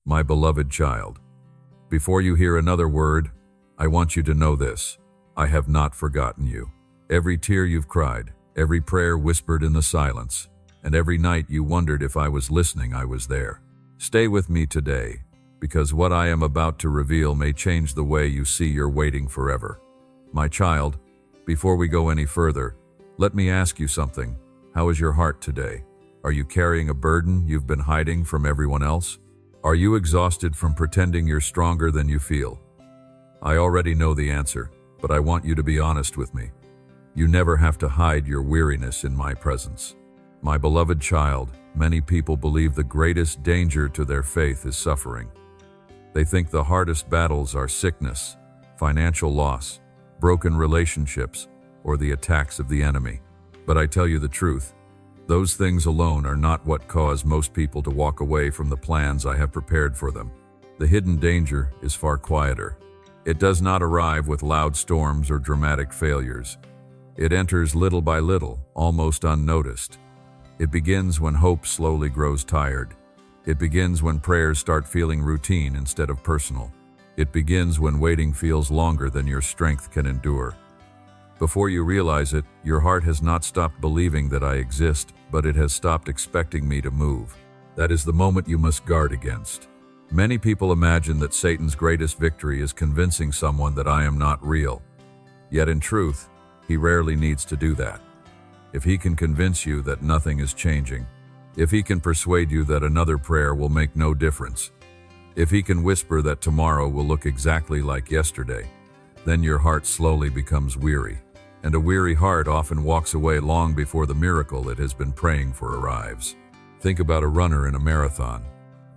My beloved child, before you hear another word, I want you to know this. I have not forgotten you. Every tear you've cried, every prayer whispered in the silence, and every night you wondered if I was listening, I was there. Stay with me today, because what I am about to reveal may change the way you see your waiting forever. My child, before we go any further, let me ask you something. How is your heart today? Are you carrying a burden you've been hiding from everyone else? Are you exhausted from pretending you're stronger than you feel? I already know the answer, but I want you to be honest with me. You never have to hide your weariness in my presence. My beloved child, many people believe the greatest danger to their faith is suffering. They think the hardest battles are sickness, financial loss, broken relationships, or the attacks of the enemy. But I tell you the truth, those things alone are not what cause most people to walk away from the plans I have prepared for them. The hidden danger is far quieter. It does not arrive with loud storms or dramatic failures. It enters little by little, almost unnoticed. It begins when hope slowly grows tired. It begins when prayers start feeling routine instead of personal. It begins when waiting feels longer than your strength can endure. Before you realize it, your heart has not stopped believing that I exist, but it has stopped expecting me to move. That is the moment you must guard against. Many people imagine that Satan's greatest victory is convincing someone that I am not real. Yet in truth, he rarely needs to do that. If he can convince you that nothing is changing, if he can persuade you that another prayer will make no difference, if he can whisper that tomorrow will look exactly like yesterday, then your heart slowly becomes weary. And a weary heart often walks away long before the miracle it has been praying for arrives. Think about a runner in a marathon.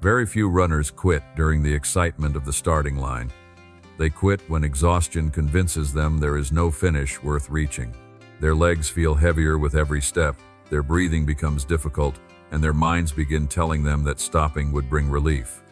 Very few runners quit during the excitement of the starting line. They quit when exhaustion convinces them there is no finish worth reaching. Their legs feel heavier with every step, their breathing becomes difficult, and their minds begin telling them that stopping would bring relief.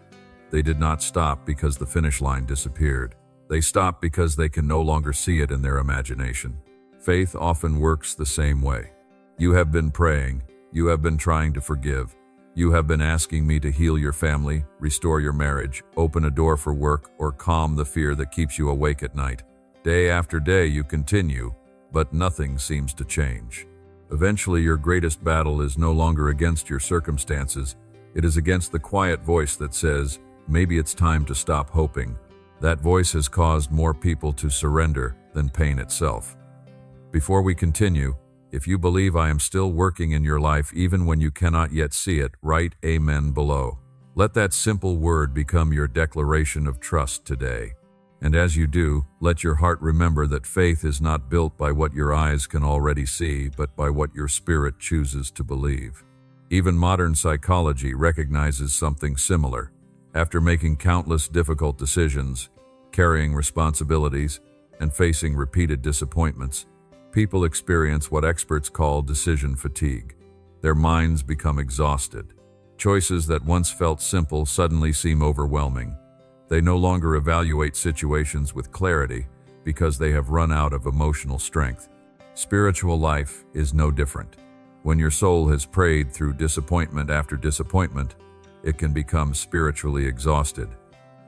They did not stop because the finish line disappeared. They stopped because they can no longer see it in their imagination. Faith often works the same way. You have been praying, you have been trying to forgive, you have been asking me to heal your family, restore your marriage, open a door for work, or calm the fear that keeps you awake at night. Day after day you continue, but nothing seems to change. Eventually your greatest battle is no longer against your circumstances, it is against the quiet voice that says, maybe it's time to stop hoping. That voice has caused more people to surrender than pain itself. Before we continue, if you believe I am still working in your life even when you cannot yet see it, write Amen below. Let that simple word become your declaration of trust today. And as you do, let your heart remember that faith is not built by what your eyes can already see, but by what your spirit chooses to believe. Even modern psychology recognizes something similar. After making countless difficult decisions, carrying responsibilities, and facing repeated disappointments, people experience what experts call decision fatigue. Their minds become exhausted. Choices that once felt simple suddenly seem overwhelming. They no longer evaluate situations with clarity because they have run out of emotional strength. Spiritual life is no different. When your soul has prayed through disappointment after disappointment, it can become spiritually exhausted.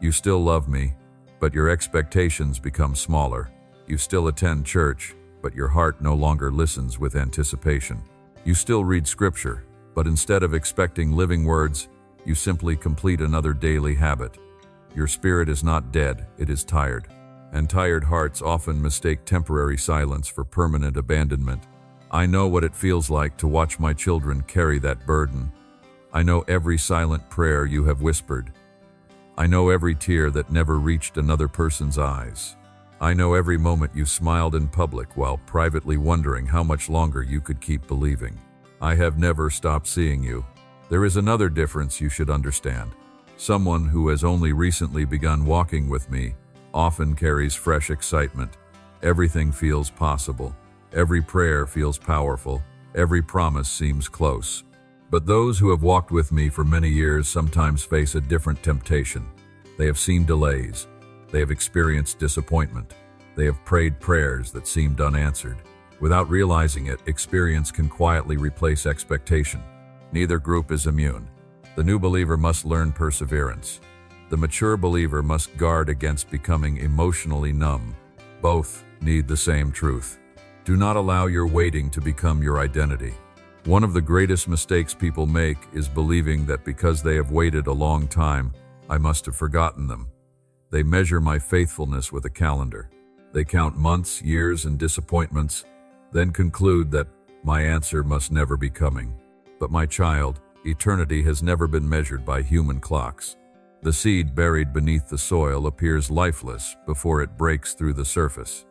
You still love me, but your expectations become smaller. You still attend church, but your heart no longer listens with anticipation. You still read scripture, but instead of expecting living words, you simply complete another daily habit. Your spirit is not dead, it is tired. And tired hearts often mistake temporary silence for permanent abandonment. I know what it feels like to watch my children carry that burden. I know every silent prayer you have whispered. I know every tear that never reached another person's eyes. I know every moment you smiled in public while privately wondering how much longer you could keep believing. I have never stopped seeing you. There is another difference you should understand. Someone who has only recently begun walking with me often carries fresh excitement. Everything feels possible. Every prayer feels powerful. Every promise seems close. But those who have walked with me for many years sometimes face a different temptation. They have seen delays. They have experienced disappointment. They have prayed prayers that seemed unanswered. Without realizing it, experience can quietly replace expectation. Neither group is immune. The new believer must learn perseverance. The mature believer must guard against becoming emotionally numb. Both need the same truth. Do not allow your waiting to become your identity. One of the greatest mistakes people make is believing that because they have waited a long time, I must have forgotten them. They measure my faithfulness with a calendar. They count months, years, and disappointments, then conclude that my answer must never be coming. But my child, eternity has never been measured by human clocks. The seed buried beneath the soil appears lifeless before it breaks through the surface.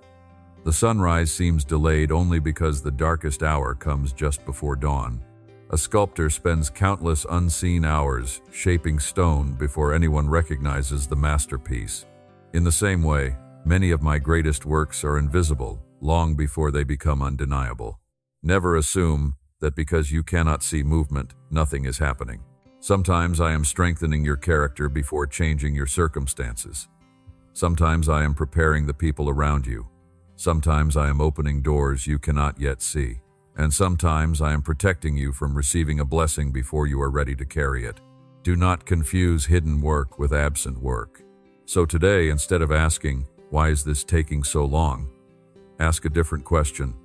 The sunrise seems delayed only because the darkest hour comes just before dawn. A sculptor spends countless unseen hours shaping stone before anyone recognizes the masterpiece. In the same way, many of my greatest works are invisible long before they become undeniable. Never assume that because you cannot see movement, nothing is happening. Sometimes I am strengthening your character before changing your circumstances. Sometimes I am preparing the people around you. Sometimes I am opening doors you cannot yet see. And sometimes I am protecting you from receiving a blessing before you are ready to carry it. Do not confuse hidden work with absent work. So today, instead of asking, "Why is this taking so long?" ask a different question.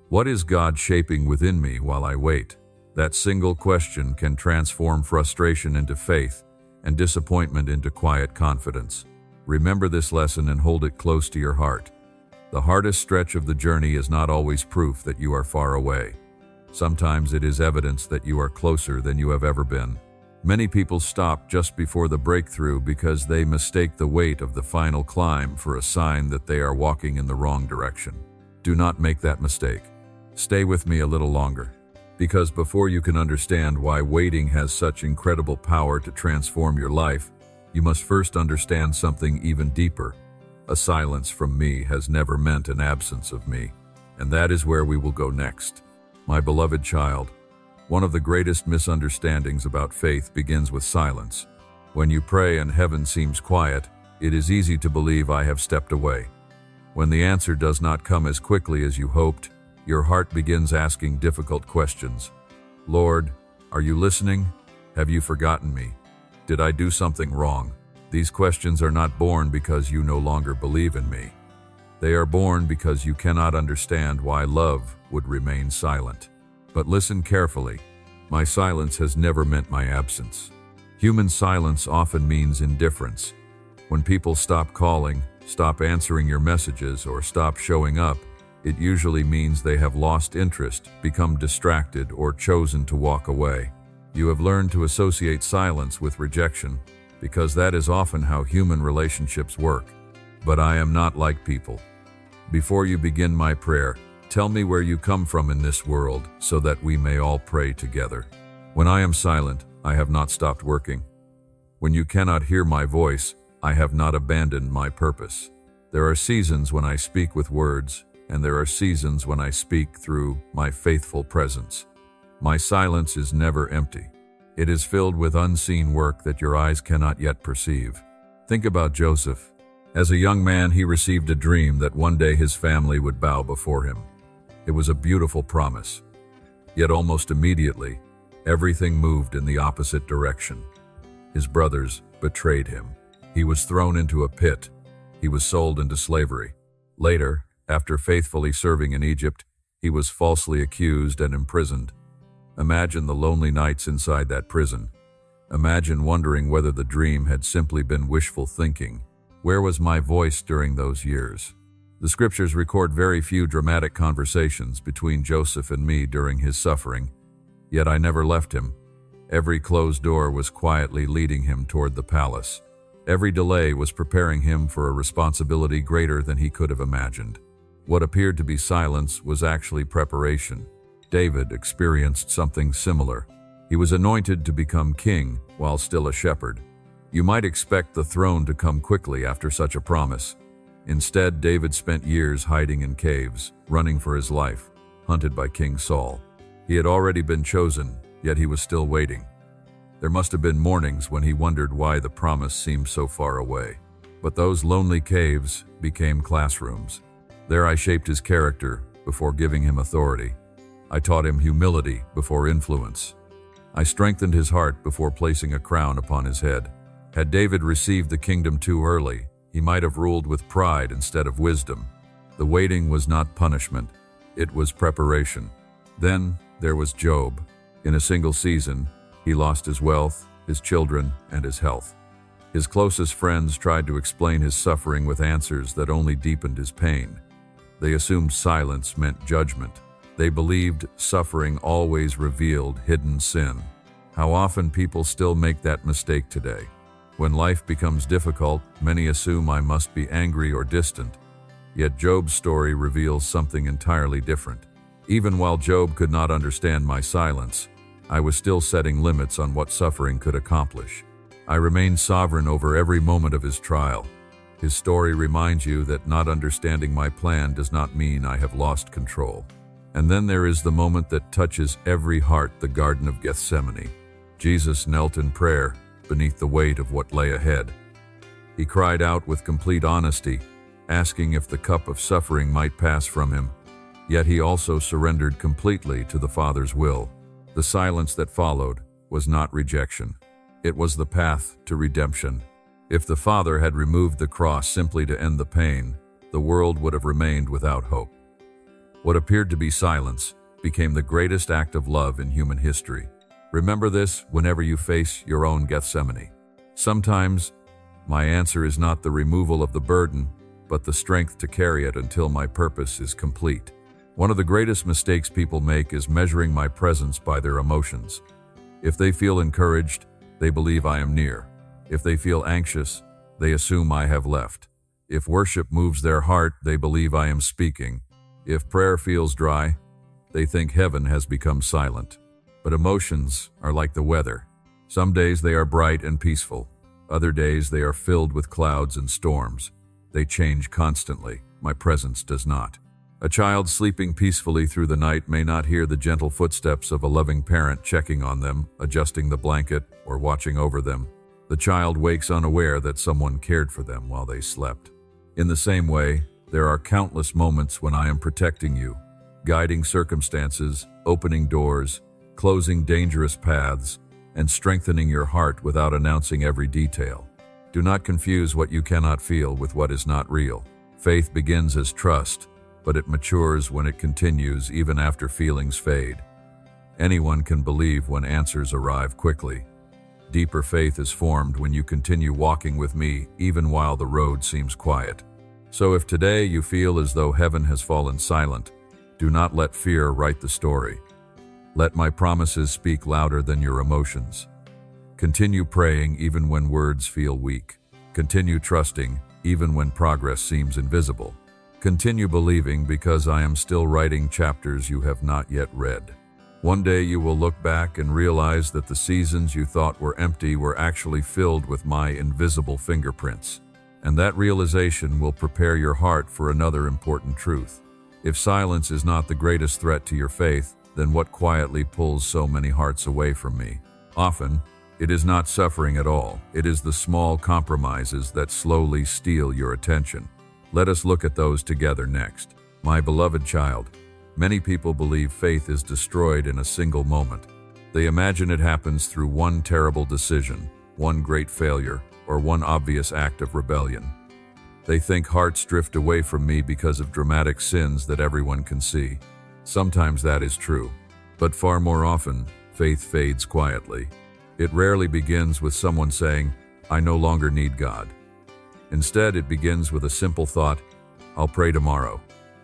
What is God shaping within me while I wait? That single question can transform frustration into faith and disappointment into quiet confidence. Remember this lesson and hold it close to your heart. The hardest stretch of the journey is not always proof that you are far away. Sometimes it is evidence that you are closer than you have ever been. Many people stop just before the breakthrough because they mistake the weight of the final climb for a sign that they are walking in the wrong direction. Do not make that mistake. Stay with me a little longer. Because before you can understand why waiting has such incredible power to transform your life, you must first understand something even deeper. A silence from me has never meant an absence of me, and that is where we will go next. My beloved child, one of the greatest misunderstandings about faith begins with silence. When you pray and heaven seems quiet, it is easy to believe I have stepped away. When the answer does not come as quickly as you hoped, your heart begins asking difficult questions. Lord, are you listening? Have you forgotten me? Did I do something wrong? These questions are not born because you no longer believe in me. They are born because you cannot understand why love would remain silent. But listen carefully. My silence has never meant my absence. Human silence often means indifference. When people stop calling, stop answering your messages, or stop showing up, it usually means they have lost interest, become distracted, or chosen to walk away. You have learned to associate silence with rejection, because that is often how human relationships work. But I am not like people. Before you begin my prayer, tell me where you come from in this world so that we may all pray together. When I am silent, I have not stopped working. When you cannot hear my voice, I have not abandoned my purpose. There are seasons when I speak with words, and there are seasons when I speak through my faithful presence. My silence is never empty. It is filled with unseen work that your eyes cannot yet perceive. Think about Joseph. As a young man, he received a dream that one day his family would bow before him. It was a beautiful promise. Yet almost immediately, everything moved in the opposite direction. His brothers betrayed him. He was thrown into a pit. He was sold into slavery. Later, after faithfully serving in Egypt, he was falsely accused and imprisoned. Imagine the lonely nights inside that prison. Imagine wondering whether the dream had simply been wishful thinking. Where was my voice during those years? The scriptures record very few dramatic conversations between Joseph and me during his suffering, yet I never left him. Every closed door was quietly leading him toward the palace. Every delay was preparing him for a responsibility greater than he could have imagined. What appeared to be silence was actually preparation. David experienced something similar. He was anointed to become king while still a shepherd. You might expect the throne to come quickly after such a promise. Instead, David spent years hiding in caves, running for his life, hunted by King Saul. He had already been chosen, yet he was still waiting. There must have been mornings when he wondered why the promise seemed so far away. But those lonely caves became classrooms. There I shaped his character before giving him authority. I taught him humility before influence. I strengthened his heart before placing a crown upon his head. Had David received the kingdom too early, he might have ruled with pride instead of wisdom. The waiting was not punishment, it was preparation. Then there was Job. In a single season, he lost his wealth, his children, and his health. His closest friends tried to explain his suffering with answers that only deepened his pain. They assumed silence meant judgment. They believed suffering always revealed hidden sin. How often people still make that mistake today. When life becomes difficult, many assume I must be angry or distant. Yet Job's story reveals something entirely different. Even while Job could not understand my silence, I was still setting limits on what suffering could accomplish. I remained sovereign over every moment of his trial. His story reminds you that not understanding my plan does not mean I have lost control. And then there is the moment that touches every heart, the Garden of Gethsemane. Jesus knelt in prayer beneath the weight of what lay ahead. He cried out with complete honesty, asking if the cup of suffering might pass from him. Yet he also surrendered completely to the Father's will. The silence that followed was not rejection. It was the path to redemption. If the Father had removed the cross simply to end the pain, the world would have remained without hope. What appeared to be silence became the greatest act of love in human history. Remember this whenever you face your own Gethsemane. Sometimes, my answer is not the removal of the burden, but the strength to carry it until my purpose is complete. One of the greatest mistakes people make is measuring my presence by their emotions. If they feel encouraged, they believe I am near. If they feel anxious, they assume I have left. If worship moves their heart, they believe I am speaking. If prayer feels dry, they think heaven has become silent. But emotions are like the weather. Some days they are bright and peaceful. Other days they are filled with clouds and storms. They change constantly. My presence does not. A child sleeping peacefully through the night may not hear the gentle footsteps of a loving parent checking on them, adjusting the blanket, or watching over them. The child wakes unaware that someone cared for them while they slept. In the same way, there are countless moments when I am protecting you, guiding circumstances, opening doors, closing dangerous paths, and strengthening your heart without announcing every detail. Do not confuse what you cannot feel with what is not real. Faith begins as trust, but it matures when it continues even after feelings fade. Anyone can believe when answers arrive quickly. Deeper faith is formed when you continue walking with me even while the road seems quiet. So if today you feel as though heaven has fallen silent, do not let fear write the story. Let my promises speak louder than your emotions. Continue praying even when words feel weak. Continue trusting even when progress seems invisible. Continue believing because I am still writing chapters you have not yet read. One day you will look back and realize that the seasons you thought were empty were actually filled with my invisible fingerprints. And that realization will prepare your heart for another important truth. If silence is not the greatest threat to your faith, then what quietly pulls so many hearts away from me? Often, it is not suffering at all. It is the small compromises that slowly steal your attention. Let us look at those together next. My beloved child, many people believe faith is destroyed in a single moment. They imagine it happens through one terrible decision, one great failure, or one obvious act of rebellion. They think hearts drift away from me because of dramatic sins that everyone can see. Sometimes that is true, but far more often, faith fades quietly. It rarely begins with someone saying, "I no longer need God." Instead, it begins with a simple thought, "I'll pray tomorrow."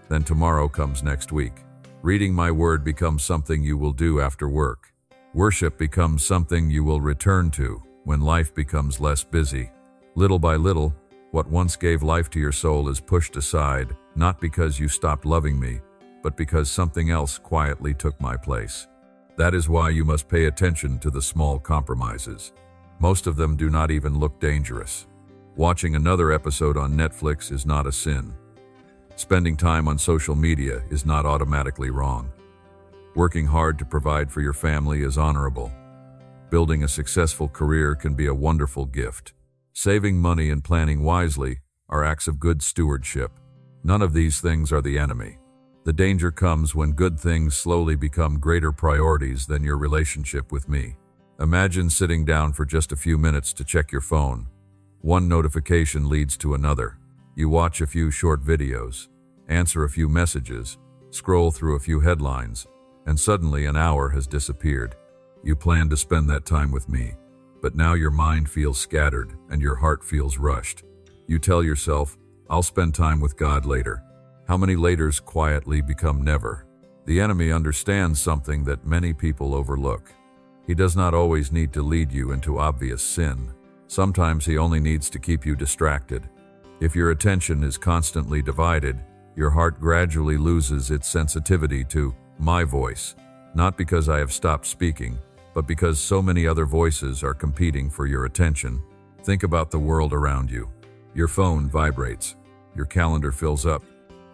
Then tomorrow comes next week. Reading my word becomes something you will do after work. Worship becomes something you will return to when life becomes less busy. Little by little, what once gave life to your soul is pushed aside, not because you stopped loving me, but because something else quietly took my place. That is why you must pay attention to the small compromises. Most of them do not even look dangerous. Watching another episode on Netflix is not a sin. Spending time on social media is not automatically wrong. Working hard to provide for your family is honorable. Building a successful career can be a wonderful gift. Saving money and planning wisely are acts of good stewardship. None of these things are the enemy. The danger comes when good things slowly become greater priorities than your relationship with me. Imagine sitting down for just a few minutes to check your phone. One notification leads to another. You watch a few short videos, answer a few messages, scroll through a few headlines, and suddenly an hour has disappeared. You planned to spend that time with me, but now your mind feels scattered and your heart feels rushed. You tell yourself, I'll spend time with God later. How many laters quietly become never? The enemy understands something that many people overlook. He does not always need to lead you into obvious sin. Sometimes he only needs to keep you distracted. If your attention is constantly divided, your heart gradually loses its sensitivity to my voice, not because I have stopped speaking, but because so many other voices are competing for your attention. Think about the world around you. Your phone vibrates. Your calendar fills up.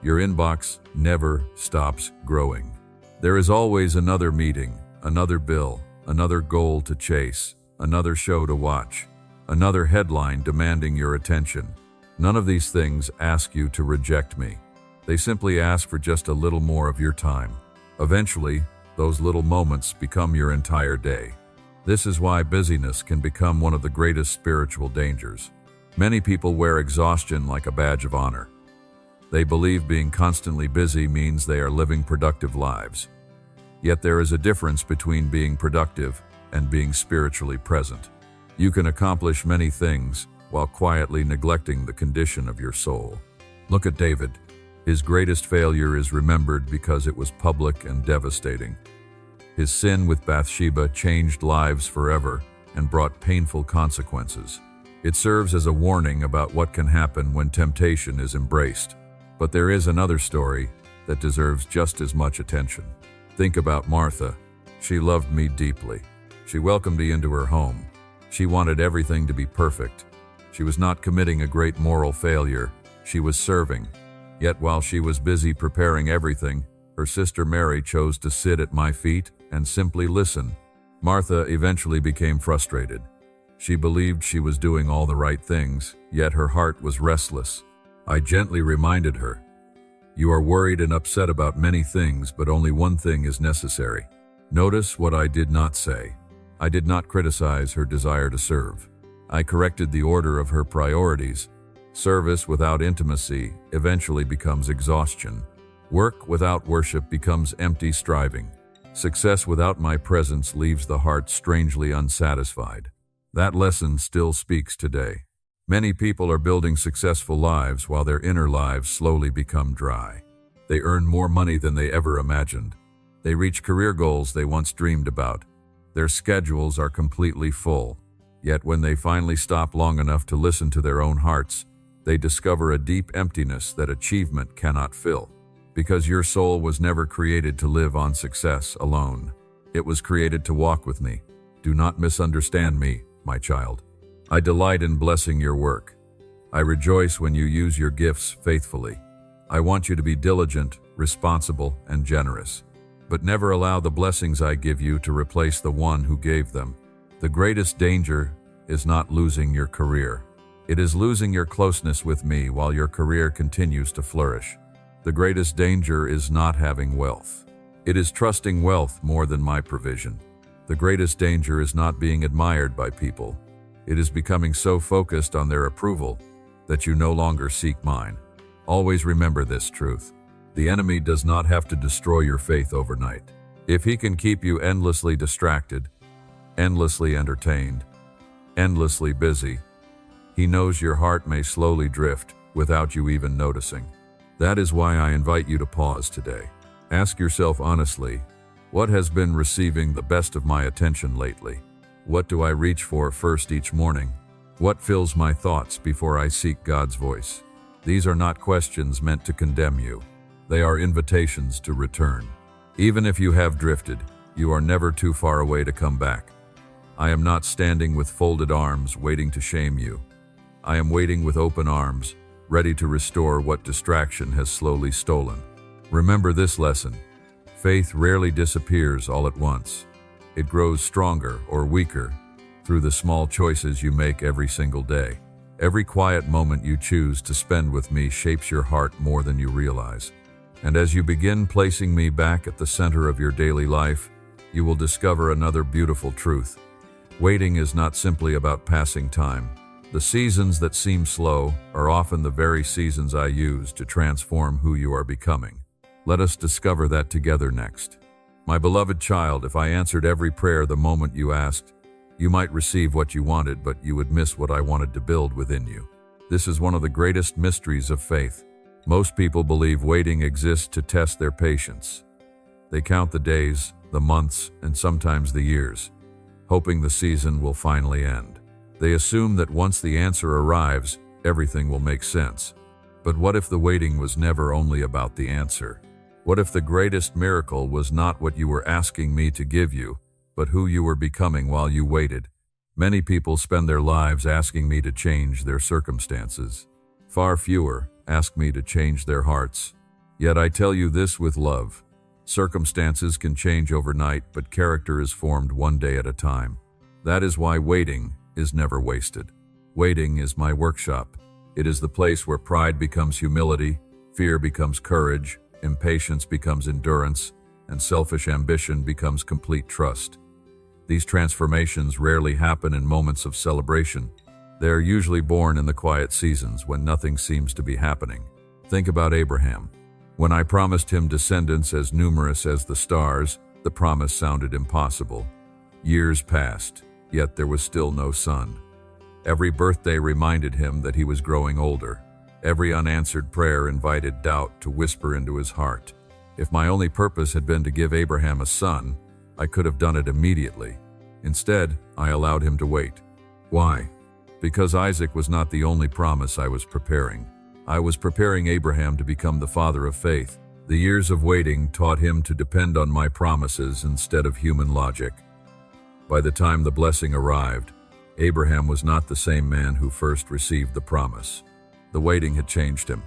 Your inbox never stops growing. There is always another meeting, another bill, another goal to chase, another show to watch, another headline demanding your attention. None of these things ask you to reject me. They simply ask for just a little more of your time. Eventually, those little moments become your entire day. This is why busyness can become one of the greatest spiritual dangers. Many people wear exhaustion like a badge of honor. They believe being constantly busy means they are living productive lives. Yet there is a difference between being productive and being spiritually present. You can accomplish many things while quietly neglecting the condition of your soul. Look at David. His greatest failure is remembered because it was public and devastating. His sin with Bathsheba changed lives forever and brought painful consequences. It serves as a warning about what can happen when temptation is embraced. But there is another story that deserves just as much attention. Think about Martha. She loved me deeply. She welcomed me into her home. She wanted everything to be perfect. She was not committing a great moral failure. She was serving. Yet while she was busy preparing everything, her sister Mary chose to sit at my feet and simply listen. Martha eventually became frustrated. She believed she was doing all the right things, yet her heart was restless. I gently reminded her, "You are worried and upset about many things, but only one thing is necessary." Notice what I did not say. I did not criticize her desire to serve. I corrected the order of her priorities. Service without intimacy eventually becomes exhaustion. Work without worship becomes empty striving. Success without my presence leaves the heart strangely unsatisfied. That lesson still speaks today. Many people are building successful lives while their inner lives slowly become dry. They earn more money than they ever imagined. They reach career goals they once dreamed about. Their schedules are completely full. Yet when they finally stop long enough to listen to their own hearts, they discover a deep emptiness that achievement cannot fill. Because your soul was never created to live on success alone. It was created to walk with me. Do not misunderstand me, my child. I delight in blessing your work. I rejoice when you use your gifts faithfully. I want you to be diligent, responsible, and generous. But never allow the blessings I give you to replace the one who gave them. The greatest danger is not losing your career. It is losing your closeness with me while your career continues to flourish. The greatest danger is not having wealth. It is trusting wealth more than my provision. The greatest danger is not being admired by people. It is becoming so focused on their approval that you no longer seek mine. Always remember this truth. The enemy does not have to destroy your faith overnight. If he can keep you endlessly distracted, endlessly entertained, endlessly busy, he knows your heart may slowly drift without you even noticing. That is why I invite you to pause today. Ask yourself honestly, what has been receiving the best of my attention lately? What do I reach for first each morning? What fills my thoughts before I seek God's voice? These are not questions meant to condemn you. They are invitations to return. Even if you have drifted, you are never too far away to come back. I am not standing with folded arms waiting to shame you. I am waiting with open arms, ready to restore what distraction has slowly stolen. Remember this lesson. Faith rarely disappears all at once. It grows stronger or weaker through the small choices you make every single day. Every quiet moment you choose to spend with me shapes your heart more than you realize. And as you begin placing me back at the center of your daily life, you will discover another beautiful truth. Waiting is not simply about passing time. The seasons that seem slow are often the very seasons I use to transform who you are becoming. Let us discover that together next. My beloved child, if I answered every prayer the moment you asked, you might receive what you wanted, but you would miss what I wanted to build within you. This is one of the greatest mysteries of faith. Most people believe waiting exists to test their patience. They count the days, the months, and sometimes the years, hoping the season will finally end. They assume that once the answer arrives, everything will make sense. But what if the waiting was never only about the answer? What if the greatest miracle was not what you were asking me to give you, but who you were becoming while you waited? Many people spend their lives asking me to change their circumstances. Far fewer ask me to change their hearts. Yet I tell you this with love. Circumstances can change overnight, but character is formed one day at a time. That is why waiting is never wasted. Waiting is my workshop. It is the place where pride becomes humility, fear becomes courage, impatience becomes endurance, and selfish ambition becomes complete trust. These transformations rarely happen in moments of celebration. They are usually born in the quiet seasons when nothing seems to be happening. Think about Abraham. When I promised him descendants as numerous as the stars, the promise sounded impossible. Years passed, yet there was still no son. Every birthday reminded him that he was growing older. Every unanswered prayer invited doubt to whisper into his heart. If my only purpose had been to give Abraham a son, I could have done it immediately. Instead, I allowed him to wait. Why? Because Isaac was not the only promise I was preparing. I was preparing Abraham to become the father of faith. The years of waiting taught him to depend on my promises instead of human logic. By the time the blessing arrived, Abraham was not the same man who first received the promise. The waiting had changed him.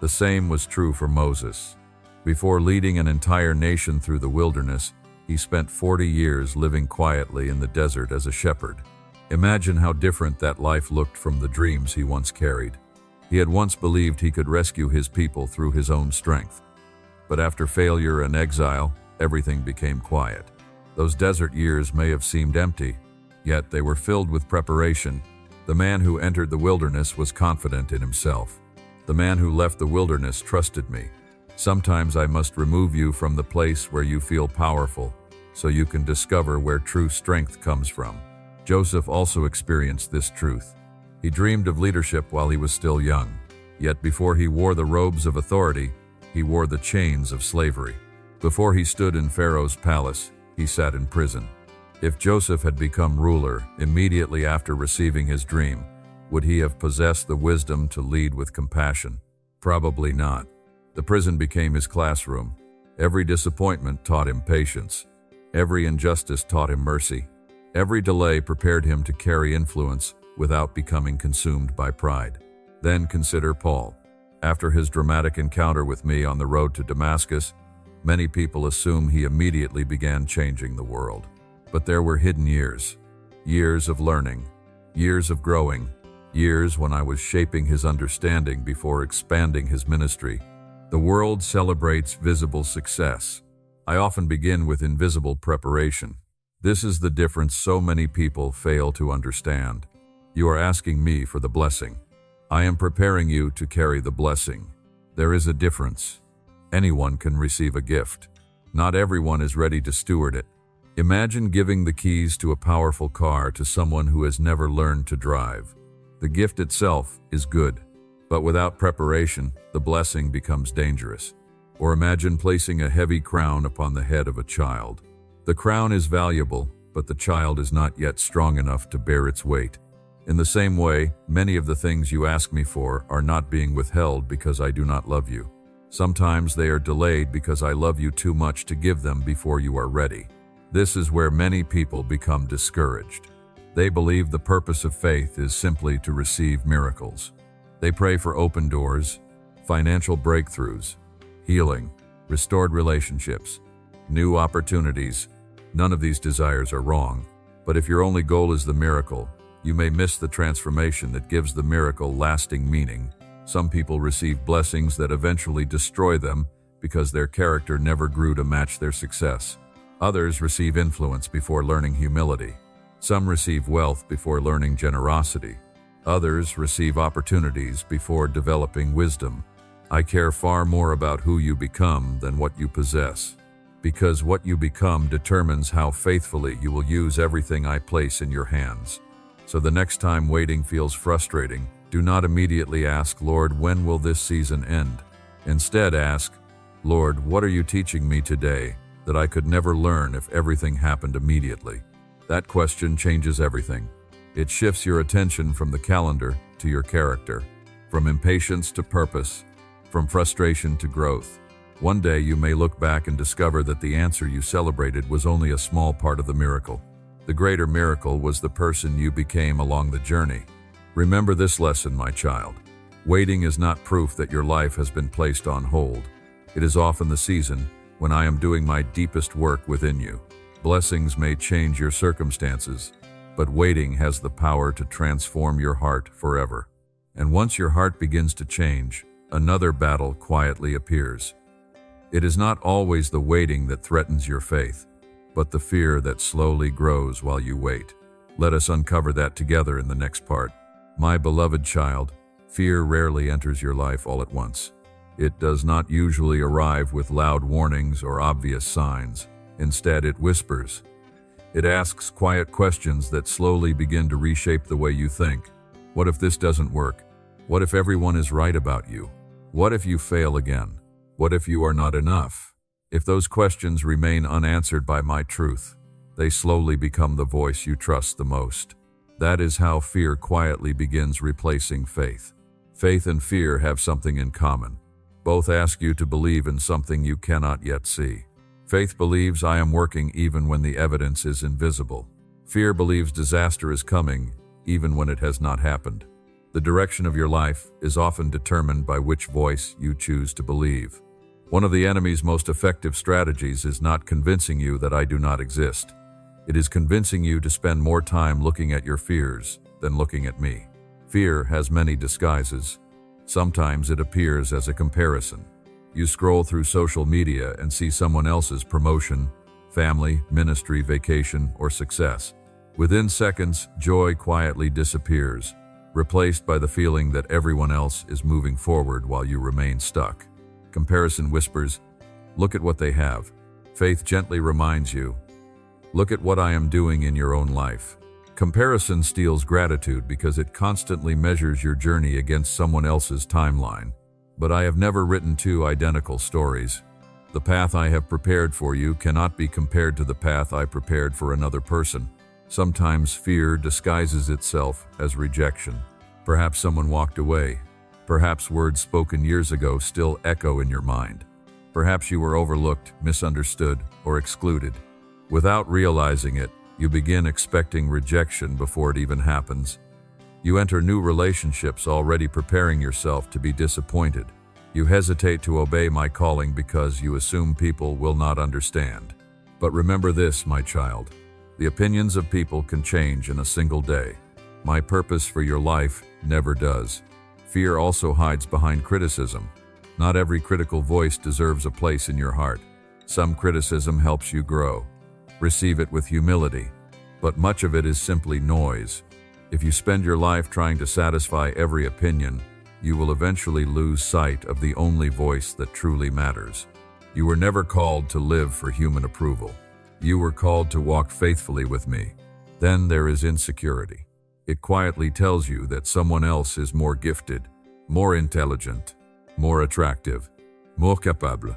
The same was true for Moses. Before leading an entire nation through the wilderness, he spent 40 years living quietly in the desert as a shepherd. Imagine how different that life looked from the dreams he once carried. He had once believed he could rescue his people through his own strength. But after failure and exile, everything became quiet. Those desert years may have seemed empty, yet they were filled with preparation. The man who entered the wilderness was confident in himself. The man who left the wilderness trusted me. Sometimes I must remove you from the place where you feel powerful, so you can discover where true strength comes from. Joseph also experienced this truth. He dreamed of leadership while he was still young. Yet before he wore the robes of authority, he wore the chains of slavery. Before he stood in Pharaoh's palace, he sat in prison. If Joseph had become ruler immediately after receiving his dream, would he have possessed the wisdom to lead with compassion? Probably not. The prison became his classroom. Every disappointment taught him patience. Every injustice taught him mercy. Every delay prepared him to carry influence without becoming consumed by pride. Then consider Paul. After his dramatic encounter with me on the road to Damascus, many people assume he immediately began changing the world. But there were hidden years. Years of learning. Years of growing. Years when I was shaping his understanding before expanding his ministry. The world celebrates visible success. I often begin with invisible preparation. This is the difference so many people fail to understand. You are asking me for the blessing. I am preparing you to carry the blessing. There is a difference. Anyone can receive a gift. Not everyone is ready to steward it. Imagine giving the keys to a powerful car to someone who has never learned to drive. The gift itself is good, but without preparation, the blessing becomes dangerous. Or imagine placing a heavy crown upon the head of a child. The crown is valuable, but the child is not yet strong enough to bear its weight. In the same way, many of the things you ask me for are not being withheld because I do not love you. Sometimes they are delayed because I love you too much to give them before you are ready. This is where many people become discouraged. They believe the purpose of faith is simply to receive miracles. They pray for open doors, financial breakthroughs, healing, restored relationships, new opportunities. None of these desires are wrong, but if your only goal is the miracle, you may miss the transformation that gives the miracle lasting meaning. Some people receive blessings that eventually destroy them because their character never grew to match their success. Others receive influence before learning humility. Some receive wealth before learning generosity. Others receive opportunities before developing wisdom. I care far more about who you become than what you possess, because what you become determines how faithfully you will use everything I place in your hands. So the next time waiting feels frustrating, do not immediately ask, Lord, when will this season end? Instead ask, Lord, what are you teaching me today that I could never learn if everything happened immediately? That question changes everything. It shifts your attention from the calendar to your character, from impatience to purpose, from frustration to growth. One day you may look back and discover that the answer you celebrated was only a small part of the miracle. The greater miracle was the person you became along the journey. Remember this lesson, my child. Waiting is not proof that your life has been placed on hold. It is often the season when I am doing my deepest work within you. Blessings may change your circumstances, but waiting has the power to transform your heart forever. And once your heart begins to change, another battle quietly appears. It is not always the waiting that threatens your faith, but the fear that slowly grows while you wait. Let us uncover that together in the next part. My beloved child, fear rarely enters your life all at once. It does not usually arrive with loud warnings or obvious signs. Instead, it whispers. It asks quiet questions that slowly begin to reshape the way you think. What if this doesn't work? What if everyone is right about you? What if you fail again? What if you are not enough? If those questions remain unanswered by my truth, they slowly become the voice you trust the most. That is how fear quietly begins replacing faith. Faith and fear have something in common. Both ask you to believe in something you cannot yet see. Faith believes I am working even when the evidence is invisible. Fear believes disaster is coming even when it has not happened. The direction of your life is often determined by which voice you choose to believe. One of the enemy's most effective strategies is not convincing you that I do not exist. It is convincing you to spend more time looking at your fears than looking at me. Fear has many disguises. Sometimes it appears as a comparison. You scroll through social media and see someone else's promotion, family, ministry, vacation, or success. Within seconds, joy quietly disappears, replaced by the feeling that everyone else is moving forward while you remain stuck. Comparison whispers, look at what they have. Faith gently reminds you, look at what I am doing in your own life. Comparison steals gratitude because it constantly measures your journey against someone else's timeline. But I have never written two identical stories. The path I have prepared for you cannot be compared to the path I prepared for another person. Sometimes fear disguises itself as rejection. Perhaps someone walked away. Perhaps words spoken years ago still echo in your mind. Perhaps you were overlooked, misunderstood, or excluded. Without realizing it, you begin expecting rejection before it even happens. You enter new relationships already preparing yourself to be disappointed. You hesitate to obey my calling because you assume people will not understand. But remember this, my child. The opinions of people can change in a single day. My purpose for your life never does. Fear also hides behind criticism. Not every critical voice deserves a place in your heart. Some criticism helps you grow. Receive it with humility. But much of it is simply noise. If you spend your life trying to satisfy every opinion, you will eventually lose sight of the only voice that truly matters. You were never called to live for human approval. You were called to walk faithfully with me. Then there is insecurity. It quietly tells you that someone else is more gifted, more intelligent, more attractive, more capable,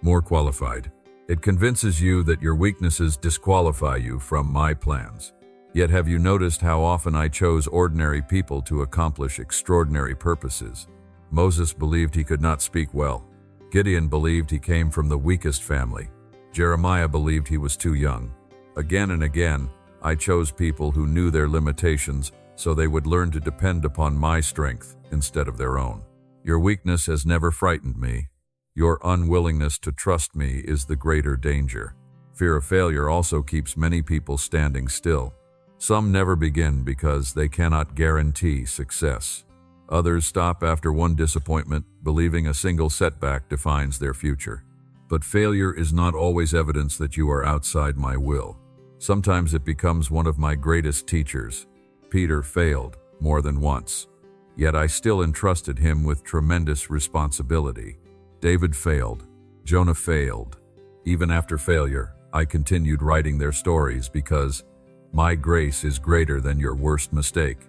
more qualified. It convinces you that your weaknesses disqualify you from my plans. Yet have you noticed how often I chose ordinary people to accomplish extraordinary purposes? Moses believed he could not speak well. Gideon believed he came from the weakest family. Jeremiah believed he was too young. Again and again, I chose people who knew their limitations so they would learn to depend upon my strength instead of their own. Your weakness has never frightened me. Your unwillingness to trust me is the greater danger. Fear of failure also keeps many people standing still. Some never begin because they cannot guarantee success. Others stop after one disappointment, believing a single setback defines their future. But failure is not always evidence that you are outside my will. Sometimes it becomes one of my greatest teachers. Peter failed more than once, yet I still entrusted him with tremendous responsibility. David failed. Jonah failed. Even after failure, I continued writing their stories because my grace is greater than your worst mistake.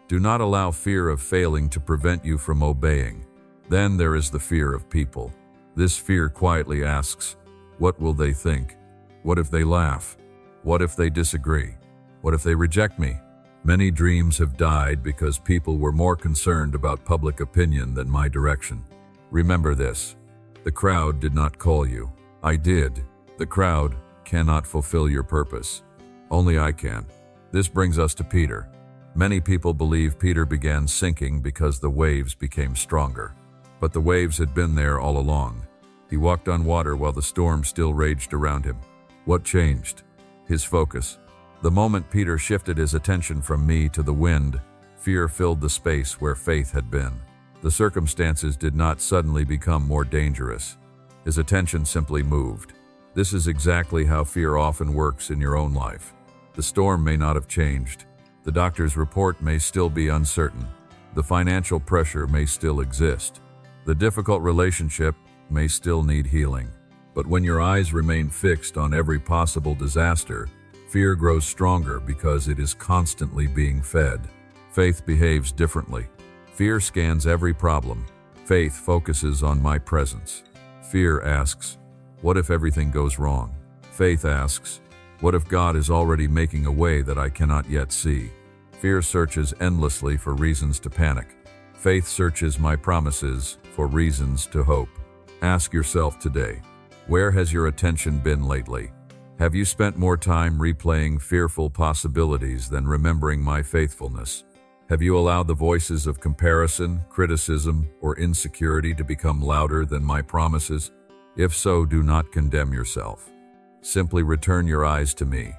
Do not allow fear of failing to prevent you from obeying. Then there is the fear of people. This fear quietly asks, what will they think? What if they laugh? What if they disagree? What if they reject me? Many dreams have died because people were more concerned about public opinion than my direction. Remember this: the crowd did not call you. I did. The crowd cannot fulfill your purpose. Only I can. This brings us to Peter. Many people believe Peter began sinking because the waves became stronger. But the waves had been there all along. He walked on water while the storm still raged around him. What changed? His focus. The moment Peter shifted his attention from me to the wind, fear filled the space where faith had been. The circumstances did not suddenly become more dangerous. His attention simply moved. This is exactly how fear often works in your own life. The storm may not have changed. The doctor's report may still be uncertain. The financial pressure may still exist. The difficult relationship may still need healing. But when your eyes remain fixed on every possible disaster, fear grows stronger because it is constantly being fed. Faith behaves differently. Fear scans every problem. Faith focuses on my presence. Fear asks, what if everything goes wrong? Faith asks, what if God is already making a way that I cannot yet see? Fear searches endlessly for reasons to panic. Faith searches my promises for reasons to hope. Ask yourself today, where has your attention been lately? Have you spent more time replaying fearful possibilities than remembering my faithfulness? Have you allowed the voices of comparison, criticism, or insecurity to become louder than my promises? If so, do not condemn yourself. Simply return your eyes to me.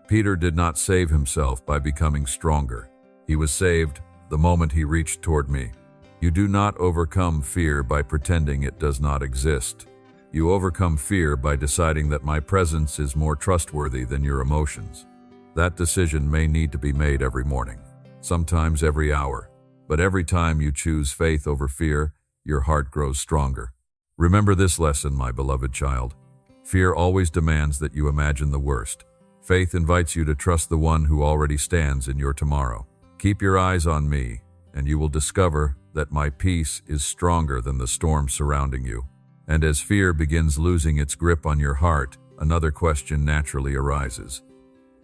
Peter did not save himself by becoming stronger. He was saved the moment he reached toward me. You do not overcome fear by pretending it does not exist. You overcome fear by deciding that my presence is more trustworthy than your emotions. That decision may need to be made every morning, sometimes every hour, but every time you choose faith over fear, your heart grows stronger. Remember this lesson, my beloved child. Fear always demands that you imagine the worst. Faith invites you to trust the one who already stands in your tomorrow. Keep your eyes on me, and you will discover that my peace is stronger than the storm surrounding you. And as fear begins losing its grip on your heart, another question naturally arises.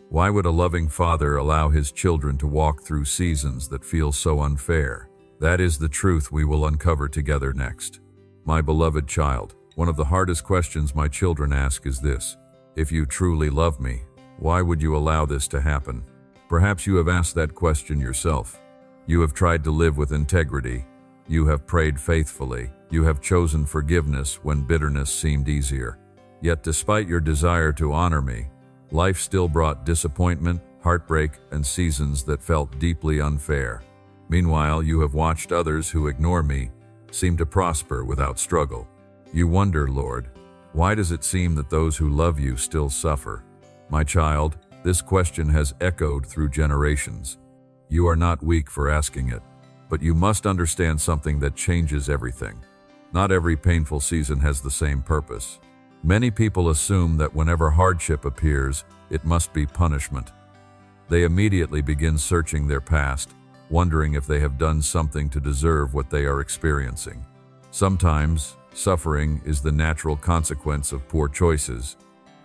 Why would a loving father allow his children to walk through seasons that feel so unfair? That is the truth we will uncover together next. My beloved child, one of the hardest questions my children ask is this: if you truly love me, why would you allow this to happen? Perhaps you have asked that question yourself. You have tried to live with integrity. You have prayed faithfully. You have chosen forgiveness when bitterness seemed easier. Yet despite your desire to honor me, life still brought disappointment, heartbreak, and seasons that felt deeply unfair. Meanwhile, you have watched others who ignore me seem to prosper without struggle. You wonder, Lord, why does it seem that those who love you still suffer? My child, this question has echoed through generations. You are not weak for asking it, but you must understand something that changes everything. Not every painful season has the same purpose. Many people assume that whenever hardship appears, it must be punishment. They immediately begin searching their past, wondering if they have done something to deserve what they are experiencing. Sometimes, suffering is the natural consequence of poor choices,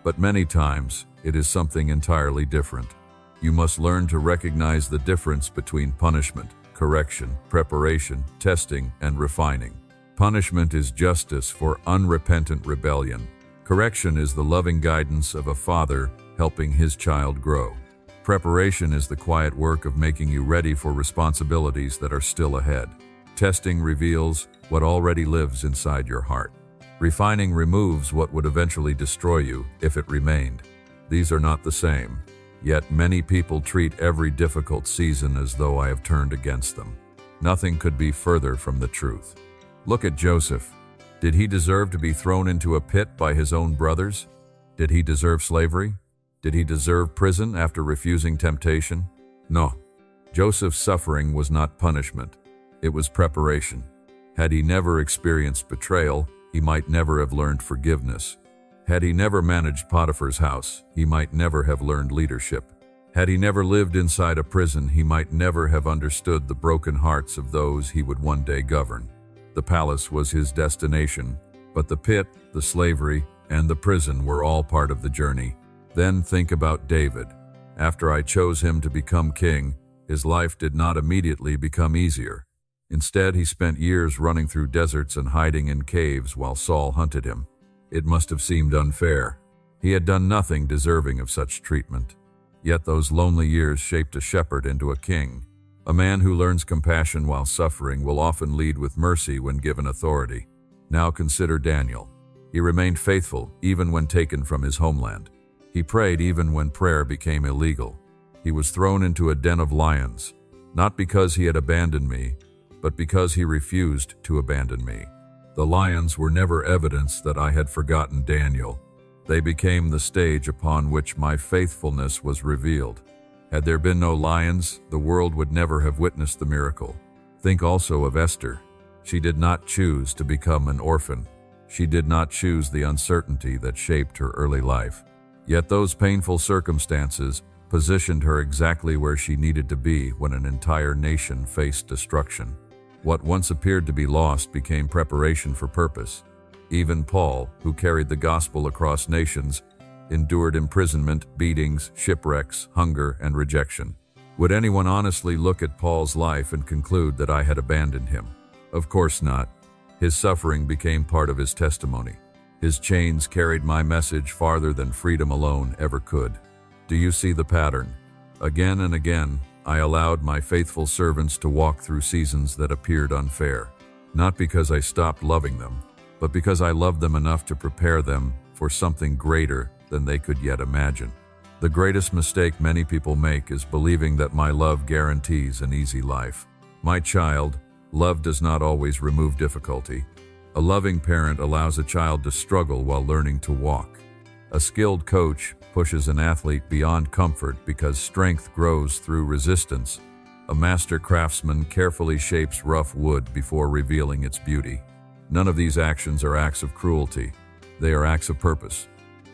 but many times, it is something entirely different. You must learn to recognize the difference between punishment, correction, preparation, testing, and refining. Punishment is justice for unrepentant rebellion. Correction is the loving guidance of a father helping his child grow. Preparation is the quiet work of making you ready for responsibilities that are still ahead. Testing reveals what already lives inside your heart. Refining removes what would eventually destroy you if it remained. These are not the same. Yet many people treat every difficult season as though I have turned against them. Nothing could be further from the truth. Look at Joseph. Did he deserve to be thrown into a pit by his own brothers? Did he deserve slavery? Did he deserve prison after refusing temptation? No. Joseph's suffering was not punishment. It was preparation. Had he never experienced betrayal, he might never have learned forgiveness. Had he never managed Potiphar's house, he might never have learned leadership. Had he never lived inside a prison, he might never have understood the broken hearts of those he would one day govern. The palace was his destination, but the pit, the slavery, and the prison were all part of the journey. Then think about David. After I chose him to become king, his life did not immediately become easier. Instead, he spent years running through deserts and hiding in caves while Saul hunted him. It must have seemed unfair. He had done nothing deserving of such treatment. Yet those lonely years shaped a shepherd into a king. A man who learns compassion while suffering will often lead with mercy when given authority. Now consider Daniel. He remained faithful even when taken from his homeland. He prayed even when prayer became illegal. He was thrown into a den of lions, not because he had abandoned me, but because he refused to abandon me. The lions were never evidence that I had forgotten Daniel. They became the stage upon which my faithfulness was revealed. Had there been no lions, the world would never have witnessed the miracle. Think also of Esther. She did not choose to become an orphan. She did not choose the uncertainty that shaped her early life. Yet those painful circumstances positioned her exactly where she needed to be when an entire nation faced destruction. What once appeared to be lost became preparation for purpose. Even Paul, who carried the gospel across nations, endured imprisonment, beatings, shipwrecks, hunger, and rejection. Would anyone honestly look at Paul's life and conclude that I had abandoned him? Of course not. His suffering became part of his testimony. His chains carried my message farther than freedom alone ever could. Do you see the pattern? Again and again, I allowed my faithful servants to walk through seasons that appeared unfair. Not because I stopped loving them, but because I loved them enough to prepare them for something greater than they could yet imagine. The greatest mistake many people make is believing that my love guarantees an easy life. My child, love does not always remove difficulty. A loving parent allows a child to struggle while learning to walk. A skilled coach pushes an athlete beyond comfort because strength grows through resistance. A master craftsman carefully shapes rough wood before revealing its beauty. None of these actions are acts of cruelty. They are acts of purpose.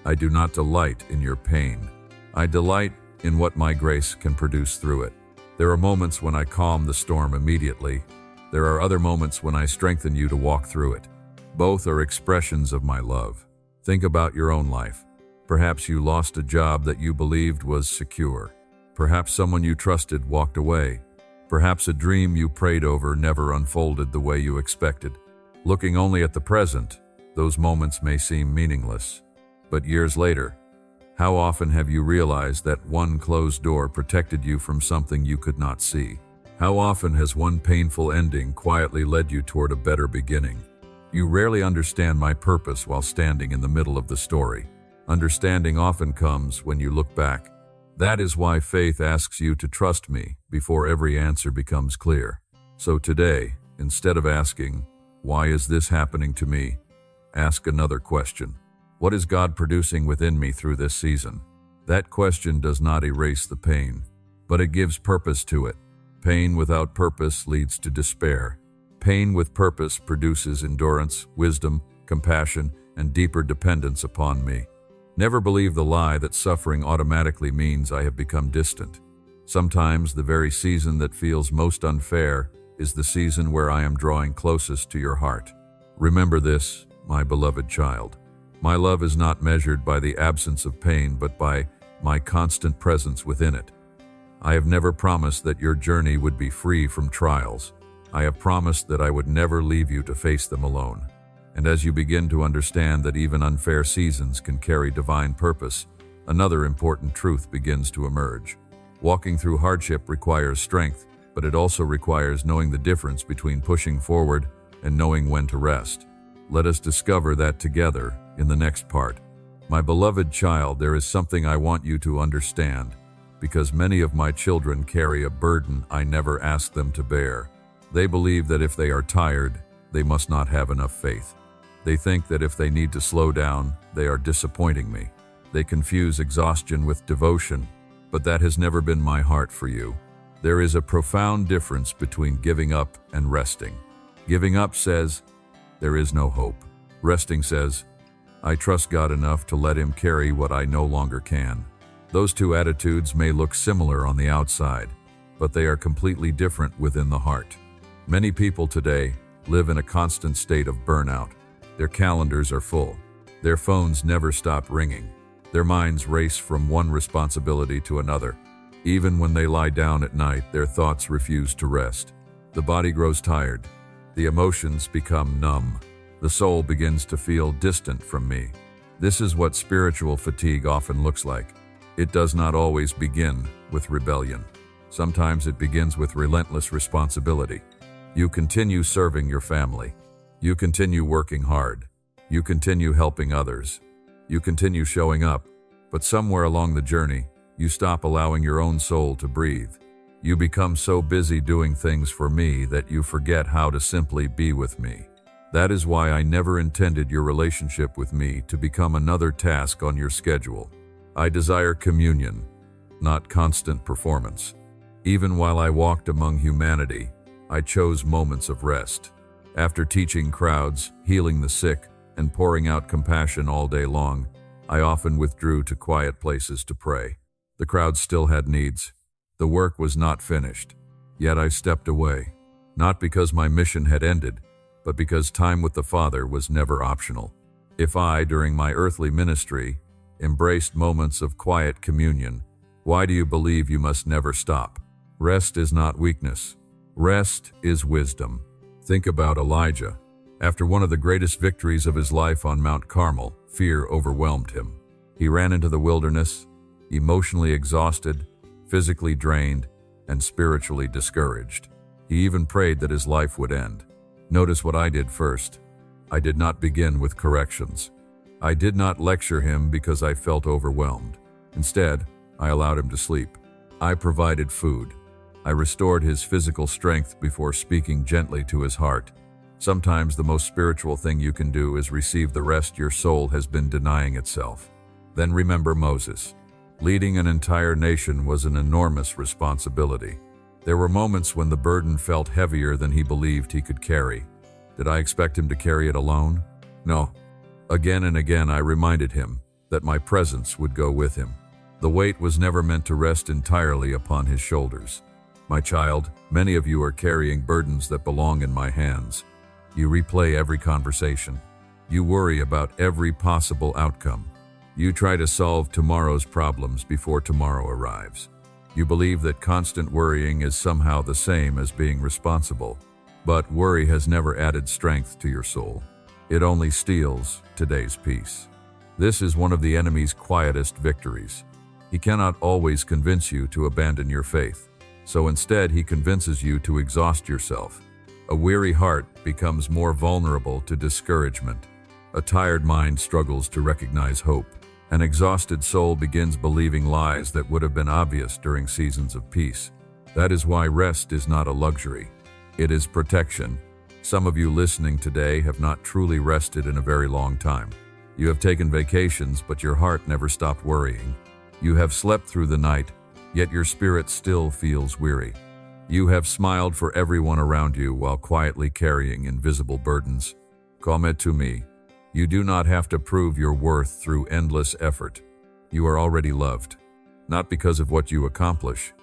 I do not delight in your pain. I delight in what my grace can produce through it. There are moments when I calm the storm immediately. There are other moments when I strengthen you to walk through it. Both are expressions of my love. Think about your own life. Perhaps you lost a job that you believed was secure. Perhaps someone you trusted walked away. Perhaps a dream you prayed over never unfolded the way you expected. Looking only at the present, those moments may seem meaningless. But years later, how often have you realized that one closed door protected you from something you could not see? How often has one painful ending quietly led you toward a better beginning? You rarely understand my purpose while standing in the middle of the story. Understanding often comes when you look back. That is why faith asks you to trust me before every answer becomes clear. So today, instead of asking, "Why is this happening to me?" ask another question. What is God producing within me through this season? That question does not erase the pain, but it gives purpose to it. Pain without purpose leads to despair. Pain with purpose produces endurance, wisdom, compassion, and deeper dependence upon me. Never believe the lie that suffering automatically means I have become distant. Sometimes the very season that feels most unfair is the season where I am drawing closest to your heart. Remember this, my beloved child. My love is not measured by the absence of pain, but by my constant presence within it. I have never promised that your journey would be free from trials. I have promised that I would never leave you to face them alone. And as you begin to understand that even unfair seasons can carry divine purpose, another important truth begins to emerge. Walking through hardship requires strength, but it also requires knowing the difference between pushing forward and knowing when to rest. Let us discover that together in the next part. My beloved child, there is something I want you to understand, because many of my children carry a burden I never asked them to bear. They believe that if they are tired, they must not have enough faith. They think that if they need to slow down, they are disappointing me. They confuse exhaustion with devotion, but that has never been my heart for you. There is a profound difference between giving up and resting. Giving up says, there is no hope. Resting says, I trust God enough to let Him carry what I no longer can. Those two attitudes may look similar on the outside, but they are completely different within the heart. Many people today live in a constant state of burnout. Their calendars are full. Their phones never stop ringing. Their minds race from one responsibility to another. Even when they lie down at night, their thoughts refuse to rest. The body grows tired. The emotions become numb. The soul begins to feel distant from me. This is what spiritual fatigue often looks like. It does not always begin with rebellion. Sometimes it begins with relentless responsibility. You continue serving your family. You continue working hard. You continue helping others. You continue showing up. But somewhere along the journey, you stop allowing your own soul to breathe. You become so busy doing things for me that you forget how to simply be with me. That is why I never intended your relationship with me to become another task on your schedule. I desire communion, not constant performance. Even while I walked among humanity, I chose moments of rest. After teaching crowds, healing the sick, and pouring out compassion all day long, I often withdrew to quiet places to pray. The crowd still had needs. The work was not finished. Yet I stepped away, not because my mission had ended, but because time with the Father was never optional. If I, during my earthly ministry, embraced moments of quiet communion, why do you believe you must never stop? Rest is not weakness. Rest is wisdom. Think about Elijah. After one of the greatest victories of his life on Mount Carmel, fear overwhelmed him. He ran into the wilderness, emotionally exhausted, physically drained, and spiritually discouraged. He even prayed that his life would end. Notice what I did first. I did not begin with corrections. I did not lecture him because I felt overwhelmed. Instead, I allowed him to sleep. I provided food. I restored his physical strength before speaking gently to his heart. Sometimes the most spiritual thing you can do is receive the rest your soul has been denying itself. Then remember Moses. Leading an entire nation was an enormous responsibility. There were moments when the burden felt heavier than he believed he could carry. Did I expect him to carry it alone? No. Again and again I reminded him that my presence would go with him. The weight was never meant to rest entirely upon his shoulders. My child, many of you are carrying burdens that belong in my hands. You replay every conversation. You worry about every possible outcome. You try to solve tomorrow's problems before tomorrow arrives. You believe that constant worrying is somehow the same as being responsible. But worry has never added strength to your soul. It only steals today's peace. This is one of the enemy's quietest victories. He cannot always convince you to abandon your faith. So instead, he convinces you to exhaust yourself. A weary heart becomes more vulnerable to discouragement. A tired mind struggles to recognize hope. An exhausted soul begins believing lies that would have been obvious during seasons of peace. That is why rest is not a luxury. It is protection. Some of you listening today have not truly rested in a very long time. You have taken vacations, but your heart never stopped worrying. You have slept through the night, yet your spirit still feels weary. You have smiled for everyone around you while quietly carrying invisible burdens. Come to me. You do not have to prove your worth through endless effort. You are already loved, not because of what you accomplish,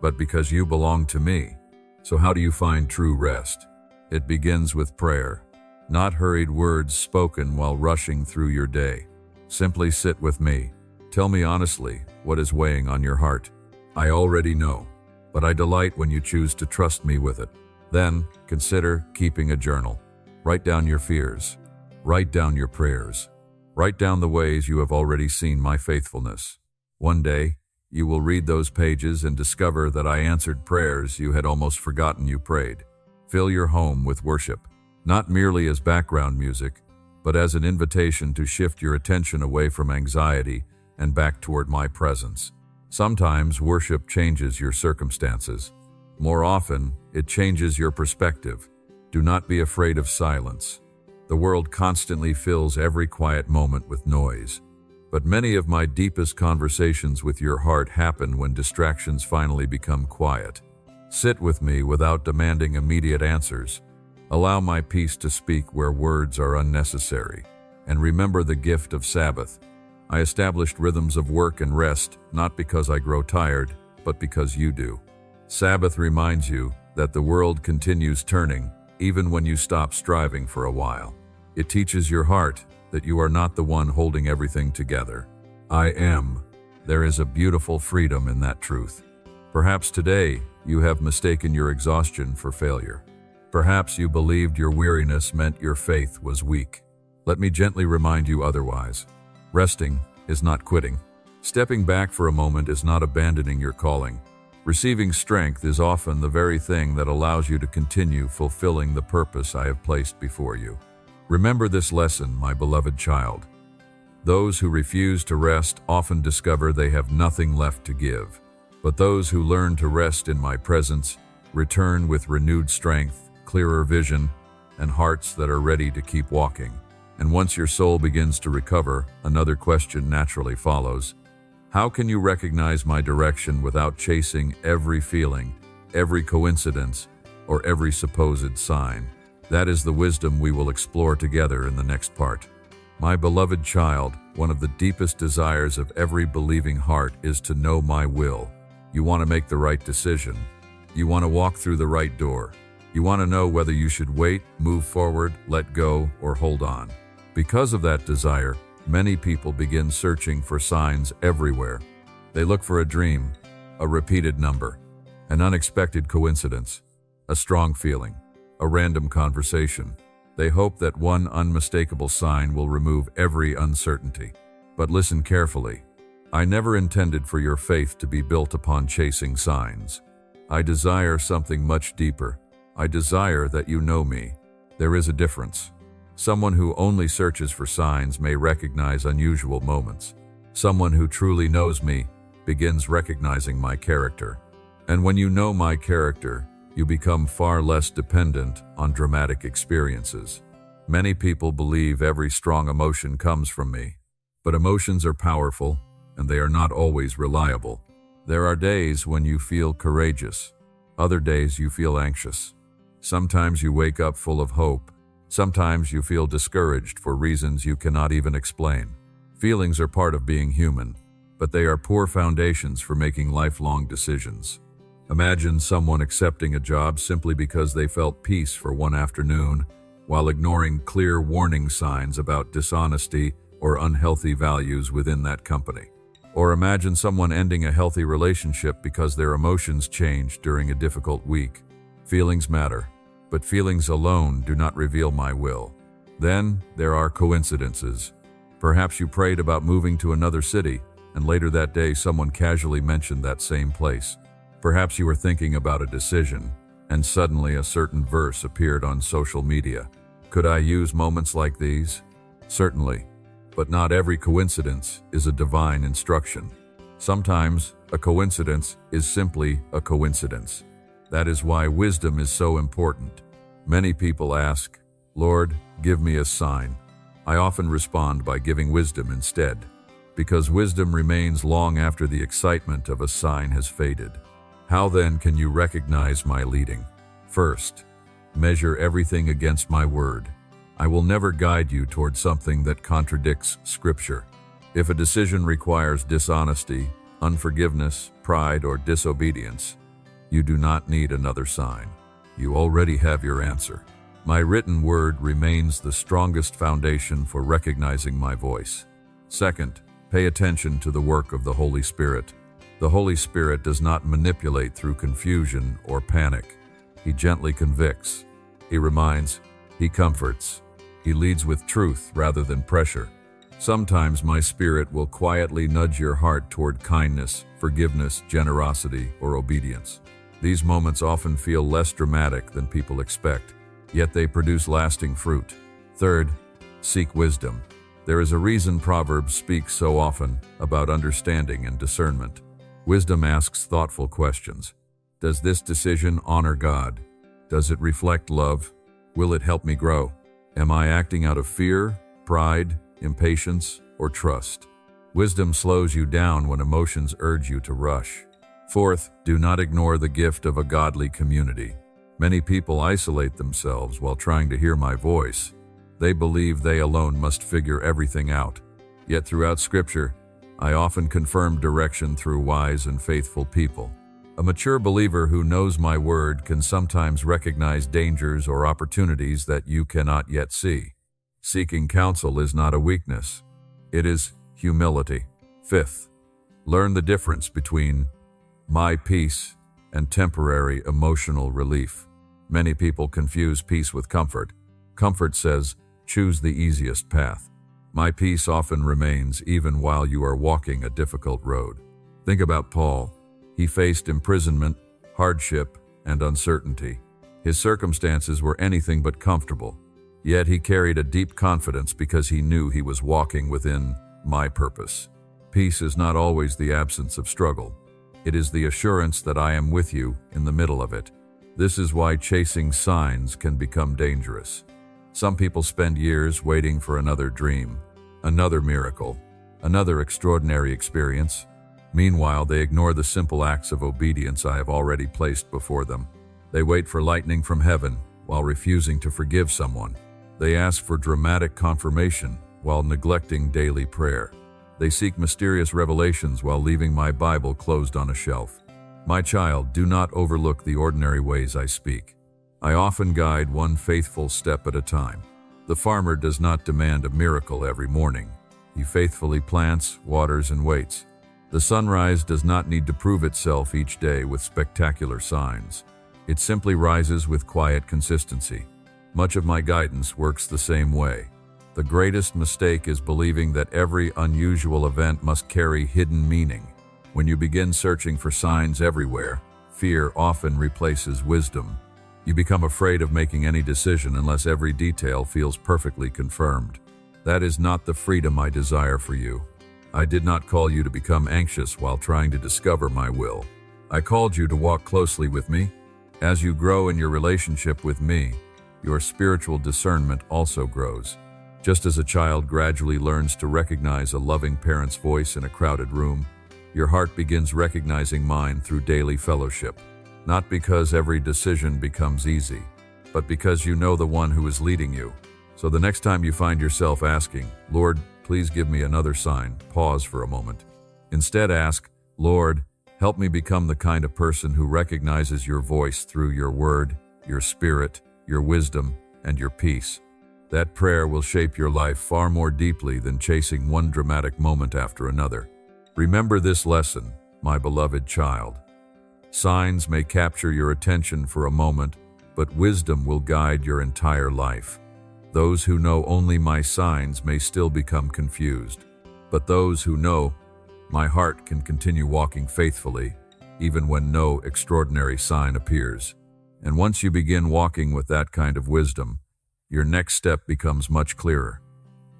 but because you belong to me. So how do you find true rest? It begins with prayer, not hurried words spoken while rushing through your day. Simply sit with me. Tell me honestly what is weighing on your heart. I already know, but I delight when you choose to trust me with it. Then consider keeping a journal. Write down your fears. Write down your prayers. Write down the ways you have already seen my faithfulness. One day, you will read those pages and discover that I answered prayers you had almost forgotten you prayed. Fill your home with worship, not merely as background music, but as an invitation to shift your attention away from anxiety and back toward my presence. Sometimes worship changes your circumstances. More often, it changes your perspective. Do not be afraid of silence. The world constantly fills every quiet moment with noise. But many of my deepest conversations with your heart happen when distractions finally become quiet. Sit with me without demanding immediate answers. Allow my peace to speak where words are unnecessary. And remember the gift of Sabbath. I established rhythms of work and rest, not because I grow tired, but because you do. Sabbath reminds you that the world continues turning, even when you stop striving for a while. It teaches your heart that you are not the one holding everything together. I am. There is a beautiful freedom in that truth. Perhaps today you have mistaken your exhaustion for failure. Perhaps you believed your weariness meant your faith was weak. Let me gently remind you otherwise. Resting is not quitting. Stepping back for a moment is not abandoning your calling. Receiving strength is often the very thing that allows you to continue fulfilling the purpose I have placed before you. Remember this lesson, my beloved child. Those who refuse to rest often discover they have nothing left to give. But those who learn to rest in my presence return with renewed strength, clearer vision, and hearts that are ready to keep walking. And once your soul begins to recover, another question naturally follows. How can you recognize my direction without chasing every feeling, every coincidence, or every supposed sign? That is the wisdom we will explore together in the next part. My beloved child, one of the deepest desires of every believing heart is to know my will. You want to make the right decision. You want to walk through the right door. You want to know whether you should wait, move forward, let go, or hold on. Because of that desire, many people begin searching for signs everywhere. They look for a dream, a repeated number, an unexpected coincidence, a strong feeling, a random conversation. They hope that one unmistakable sign will remove every uncertainty. But listen carefully. I never intended for your faith to be built upon chasing signs. I desire something much deeper. I desire that you know me. There is a difference. Someone who only searches for signs may recognize unusual moments. Someone who truly knows me begins recognizing my character. And when you know my character, you become far less dependent on dramatic experiences. Many people believe every strong emotion comes from me. But emotions are powerful, and they are not always reliable. There are days when you feel courageous. Other days you feel anxious. Sometimes you wake up full of hope. Sometimes you feel discouraged for reasons you cannot even explain. Feelings are part of being human, but they are poor foundations for making lifelong decisions. Imagine someone accepting a job simply because they felt peace for one afternoon, while ignoring clear warning signs about dishonesty or unhealthy values within that company. Or imagine someone ending a healthy relationship because their emotions changed during a difficult week. Feelings matter, but feelings alone do not reveal my will. Then there are coincidences. Perhaps you prayed about moving to another city, and later that day someone casually mentioned that same place. Perhaps you were thinking about a decision, and suddenly a certain verse appeared on social media. Could I use moments like these? Certainly, but not every coincidence is a divine instruction. Sometimes a coincidence is simply a coincidence. That is why wisdom is so important. Many people ask, Lord, give me a sign. I often respond by giving wisdom instead, because wisdom remains long after the excitement of a sign has faded. How then can you recognize my leading? First, measure everything against my word. I will never guide you toward something that contradicts Scripture. If a decision requires dishonesty, unforgiveness, pride, or disobedience, you do not need another sign. You already have your answer. My written word remains the strongest foundation for recognizing my voice. Second, pay attention to the work of the Holy Spirit. The Holy Spirit does not manipulate through confusion or panic. He gently convicts. He reminds. He comforts. He leads with truth rather than pressure. Sometimes my Spirit will quietly nudge your heart toward kindness, forgiveness, generosity, or obedience. These moments often feel less dramatic than people expect, yet they produce lasting fruit. Third, seek wisdom. There is a reason Proverbs speaks so often about understanding and discernment. Wisdom asks thoughtful questions. Does this decision honor God? Does it reflect love? Will it help me grow? Am I acting out of fear, pride, impatience, or trust? Wisdom slows you down when emotions urge you to rush. Fourth, do not ignore the gift of a godly community. Many people isolate themselves while trying to hear my voice. They believe they alone must figure everything out. Yet throughout Scripture, I often confirm direction through wise and faithful people. A mature believer who knows my word can sometimes recognize dangers or opportunities that you cannot yet see. Seeking counsel is not a weakness. It is humility. Fifth, learn the difference between my peace and temporary emotional relief. Many people confuse peace with comfort. Comfort says, choose the easiest path. My peace often remains even while you are walking a difficult road. Think about Paul. He faced imprisonment, hardship, and uncertainty. His circumstances were anything but comfortable. Yet he carried a deep confidence because he knew he was walking within my purpose. Peace is not always the absence of struggle. It is the assurance that I am with you in the middle of it. This is why chasing signs can become dangerous. Some people spend years waiting for another dream, another miracle, another extraordinary experience. Meanwhile, they ignore the simple acts of obedience I have already placed before them. They wait for lightning from heaven while refusing to forgive someone. They ask for dramatic confirmation while neglecting daily prayer. They seek mysterious revelations while leaving my Bible closed on a shelf. My child, do not overlook the ordinary ways I speak. I often guide one faithful step at a time. The farmer does not demand a miracle every morning. He faithfully plants, waters, and waits. The sunrise does not need to prove itself each day with spectacular signs. It simply rises with quiet consistency. Much of my guidance works the same way. The greatest mistake is believing that every unusual event must carry hidden meaning. When you begin searching for signs everywhere, fear often replaces wisdom. You become afraid of making any decision unless every detail feels perfectly confirmed. That is not the freedom I desire for you. I did not call you to become anxious while trying to discover my will. I called you to walk closely with me. As you grow in your relationship with me, your spiritual discernment also grows. Just as a child gradually learns to recognize a loving parent's voice in a crowded room, your heart begins recognizing mine through daily fellowship. Not because every decision becomes easy, but because you know the one who is leading you. So the next time you find yourself asking, Lord, please give me another sign, pause for a moment. Instead ask, Lord, help me become the kind of person who recognizes your voice through your word, your spirit, your wisdom, and your peace. That prayer will shape your life far more deeply than chasing one dramatic moment after another. Remember this lesson, my beloved child. Signs may capture your attention for a moment, but wisdom will guide your entire life. Those who know only my signs may still become confused, but those who know my heart can continue walking faithfully, even when no extraordinary sign appears. And once you begin walking with that kind of wisdom, your next step becomes much clearer.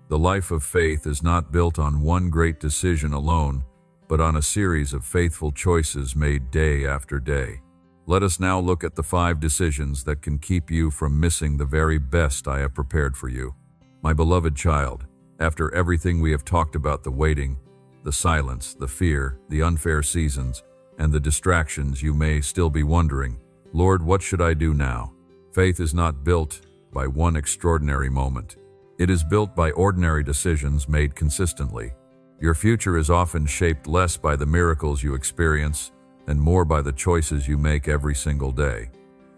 The life of faith is not built on one great decision alone, but on a series of faithful choices made day after day. Let us now look at the 5 decisions that can keep you from missing the very best I have prepared for you. My beloved child, after everything we have talked about, the waiting, the silence, the fear, the unfair seasons, and the distractions, you may still be wondering, Lord, what should I do now? Faith is not built by one extraordinary moment. It is built by ordinary decisions made consistently. Your future is often shaped less by the miracles you experience and more by the choices you make every single day.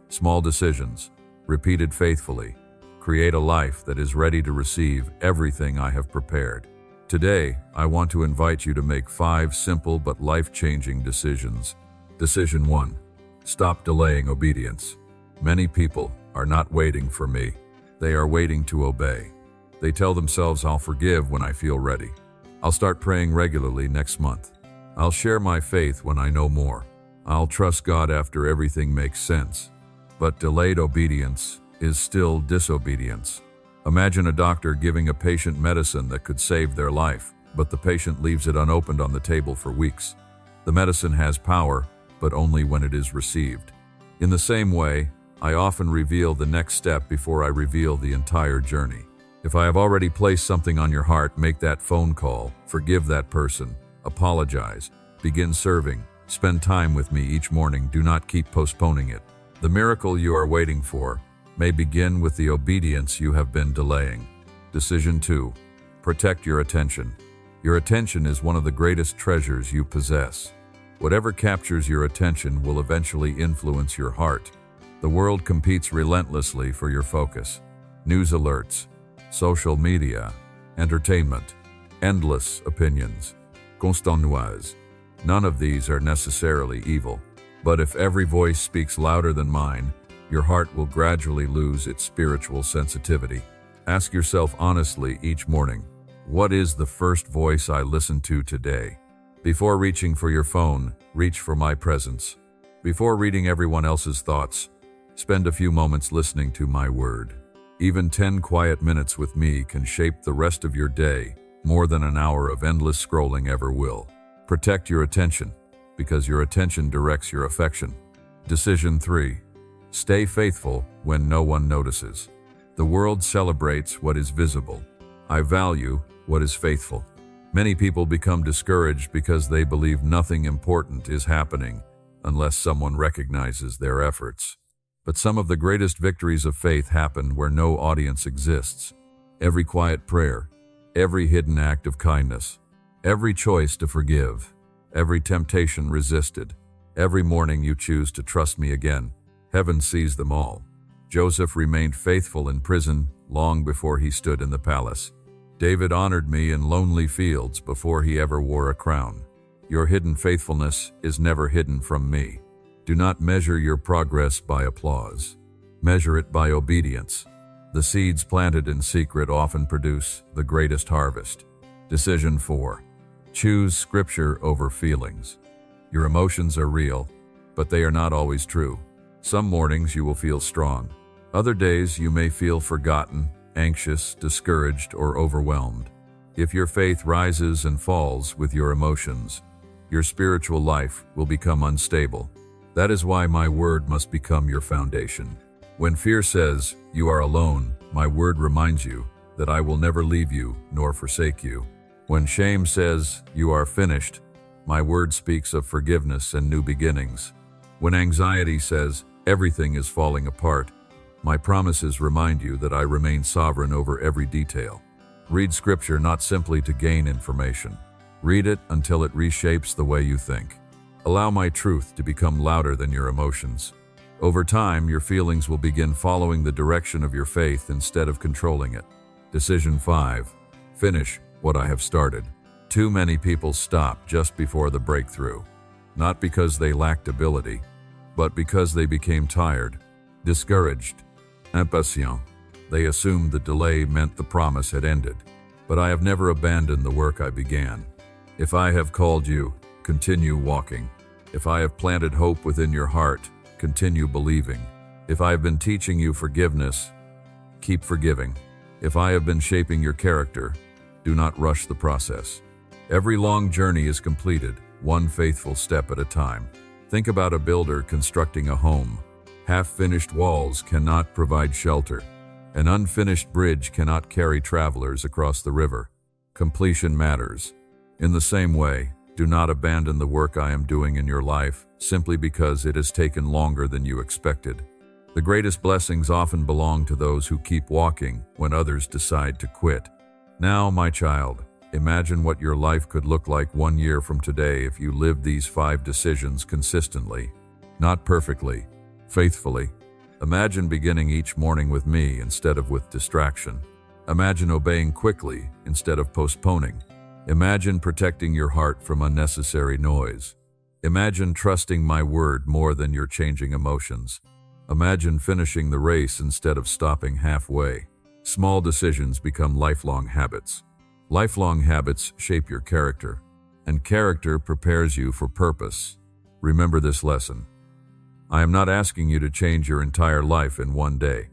Small decisions, repeated faithfully, create a life that is ready to receive everything I have prepared. Today, I want to invite you to make 5 simple but life-changing decisions. Decision 1. Stop delaying obedience. Many people are not waiting for me. They are waiting to obey. They tell themselves, I'll forgive when I feel ready. I'll start praying regularly next month. I'll share my faith when I know more. I'll trust God after everything makes sense. But delayed obedience is still disobedience. Imagine a doctor giving a patient medicine that could save their life, but the patient leaves it unopened on the table for weeks. The medicine has power, but only when it is received. In the same way, I often reveal the next step before I reveal the entire journey. If I have already placed something on your heart, make that phone call, forgive that person, apologize, begin serving, spend time with me each morning, do not keep postponing it. The miracle you are waiting for may begin with the obedience you have been delaying. Decision 2. Protect your attention. Your attention is one of the greatest treasures you possess. Whatever captures your attention will eventually influence your heart. The world competes relentlessly for your focus. News alerts, social media, entertainment, endless opinions, constant noise. None of these are necessarily evil. But if every voice speaks louder than mine, your heart will gradually lose its spiritual sensitivity. Ask yourself honestly each morning, what is the first voice I listen to today? Before reaching for your phone, reach for my presence. Before reading everyone else's thoughts, spend a few moments listening to my word. Even 10 quiet minutes with me can shape the rest of your day more than an hour of endless scrolling ever will. Protect your attention, because your attention directs your affection. Decision 3. Stay faithful when no one notices. The world celebrates what is visible. I value what is faithful. Many people become discouraged because they believe nothing important is happening unless someone recognizes their efforts. But some of the greatest victories of faith happen where no audience exists. Every quiet prayer, every hidden act of kindness, every choice to forgive, every temptation resisted, every morning you choose to trust me again, heaven sees them all. Joseph remained faithful in prison long before he stood in the palace. David honored me in lonely fields before he ever wore a crown. Your hidden faithfulness is never hidden from me. Do not measure your progress by applause. Measure it by obedience. The seeds planted in secret often produce the greatest harvest. Decision 4. Choose scripture over feelings. Your emotions are real, but they are not always true. Some mornings you will feel strong. Other days you may feel forgotten, anxious, discouraged, or overwhelmed. If your faith rises and falls with your emotions, your spiritual life will become unstable. That is why my word must become your foundation. When fear says, "You are alone," my word reminds you that I will never leave you nor forsake you. When shame says, "You are finished," my word speaks of forgiveness and new beginnings. When anxiety says, "Everything is falling apart," my promises remind you that I remain sovereign over every detail. Read scripture not simply to gain information. Read it until it reshapes the way you think. Allow my truth to become louder than your emotions. Over time, your feelings will begin following the direction of your faith instead of controlling it. Decision 5. Finish what I have started. Too many people stop just before the breakthrough, not because they lacked ability, but because they became tired, discouraged, impatient. They assumed the delay meant the promise had ended. But I have never abandoned the work I began. If I have called you, continue walking. If I have planted hope within your heart, continue believing. If I have been teaching you forgiveness, keep forgiving. If I have been shaping your character, do not rush the process. Every long journey is completed, one faithful step at a time. Think about a builder constructing a home. Half-finished walls cannot provide shelter. An unfinished bridge cannot carry travelers across the river. Completion matters. In the same way, do not abandon the work I am doing in your life simply because it has taken longer than you expected. The greatest blessings often belong to those who keep walking when others decide to quit. Now, my child, imagine what your life could look like 1 year from today if you lived these 5 decisions consistently. Not perfectly, faithfully. Imagine beginning each morning with me instead of with distraction. Imagine obeying quickly instead of postponing. Imagine protecting your heart from unnecessary noise. Imagine trusting my word more than your changing emotions. Imagine finishing the race instead of stopping halfway. Small decisions become lifelong habits. Lifelong habits shape your character, and character prepares you for purpose. Remember this lesson. I am not asking you to change your entire life in one day.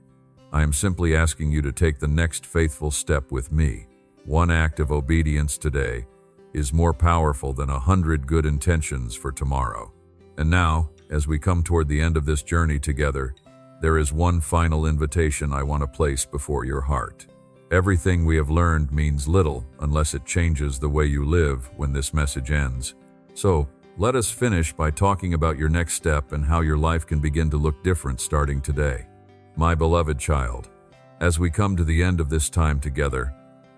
I am simply asking you to take the next faithful step with me. One act of obedience today is more powerful than 100 good intentions for tomorrow. And now, as we come toward the end of this journey together, there is one final invitation I want to place before your heart. Everything we have learned means little unless it changes the way you live when this message ends. So, let us finish by talking about your next step and how your life can begin to look different starting today. My beloved child, as we come to the end of this time together,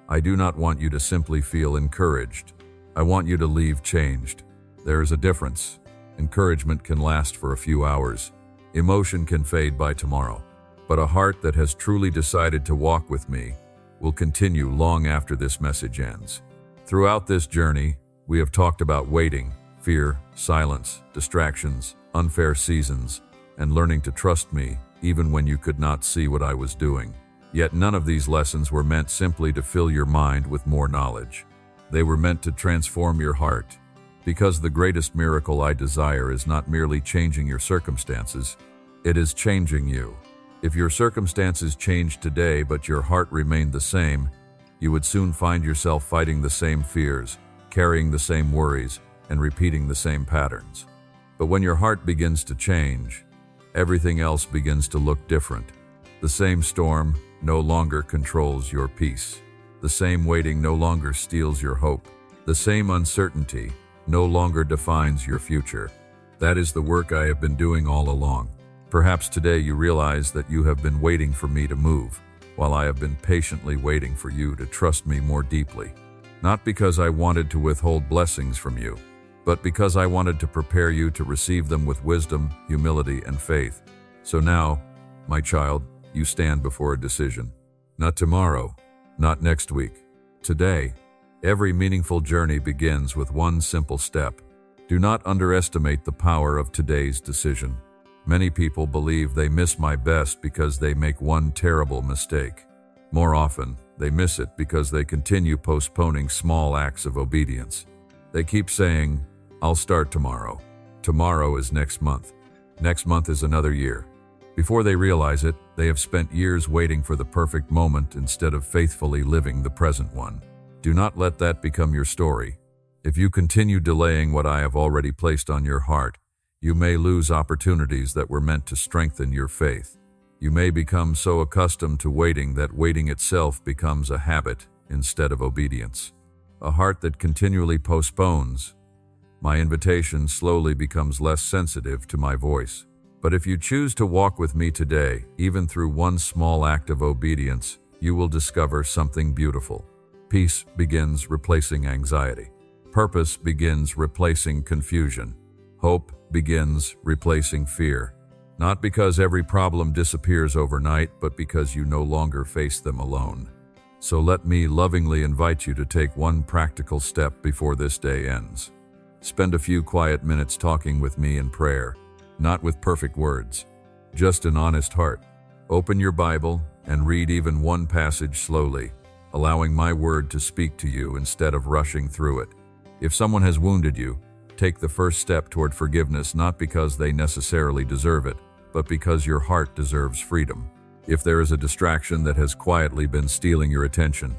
I do not want you to simply feel encouraged. I want you to leave changed. There is a difference. Encouragement can last for a few hours. Emotion can fade by tomorrow. But a heart that has truly decided to walk with me will continue long after this message ends. Throughout this journey, we have talked about waiting, fear, silence, distractions, unfair seasons, and learning to trust me even when you could not see what I was doing. Yet none of these lessons were meant simply to fill your mind with more knowledge. They were meant to transform your heart. Because the greatest miracle I desire is not merely changing your circumstances, it is changing you. If your circumstances changed today but your heart remained the same, you would soon find yourself fighting the same fears, carrying the same worries, and repeating the same patterns. But when your heart begins to change, everything else begins to look different. The same storm no longer controls your peace. The same waiting no longer steals your hope. The same uncertainty no longer defines your future. That is the work I have been doing all along. Perhaps today you realize that you have been waiting for me to move, while I have been patiently waiting for you to trust me more deeply. Not because I wanted to withhold blessings from you, but because I wanted to prepare you to receive them with wisdom, humility, and faith. So now, my child, you stand before a decision. Not tomorrow, not next week. Today, every meaningful journey begins with one simple step. Do not underestimate the power of today's decision. Many people believe they miss my best because they make one terrible mistake. More often, they miss it because they continue postponing small acts of obedience. They keep saying, "I'll start tomorrow." Tomorrow is next month. Next month is another year. Before they realize it, they have spent years waiting for the perfect moment instead of faithfully living the present one. Do not let that become your story. If you continue delaying what I have already placed on your heart, you may lose opportunities that were meant to strengthen your faith. You may become so accustomed to waiting that waiting itself becomes a habit instead of obedience. A heart that continually postpones, my invitation slowly becomes less sensitive to my voice. But if you choose to walk with me today, even through one small act of obedience, you will discover something beautiful. Peace begins replacing anxiety. Purpose begins replacing confusion. Hope begins replacing fear. Not because every problem disappears overnight, but because you no longer face them alone. So let me lovingly invite you to take one practical step before this day ends. Spend a few quiet minutes talking with me in prayer. Not with perfect words, just an honest heart. Open your Bible and read even one passage slowly, allowing my word to speak to you instead of rushing through it. If someone has wounded you, take the first step toward forgiveness, not because they necessarily deserve it, but because your heart deserves freedom. If there is a distraction that has quietly been stealing your attention,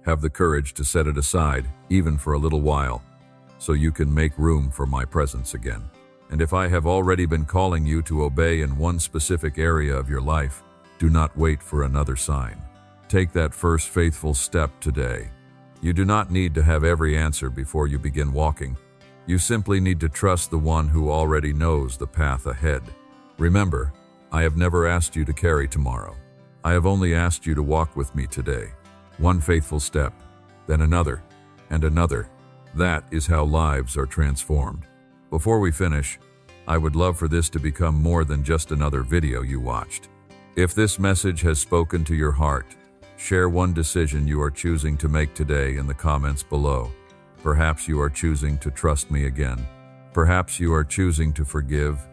have the courage to set it aside, even for a little while, so you can make room for my presence again. And if I have already been calling you to obey in one specific area of your life, do not wait for another sign. Take that first faithful step today. You do not need to have every answer before you begin walking. You simply need to trust the one who already knows the path ahead. Remember, I have never asked you to carry tomorrow. I have only asked you to walk with me today. One faithful step, then another, and another. That is how lives are transformed. Before we finish, I would love for this to become more than just another video you watched. If this message has spoken to your heart, share one decision you are choosing to make today in the comments below. Perhaps you are choosing to trust me again. Perhaps you are choosing to forgive,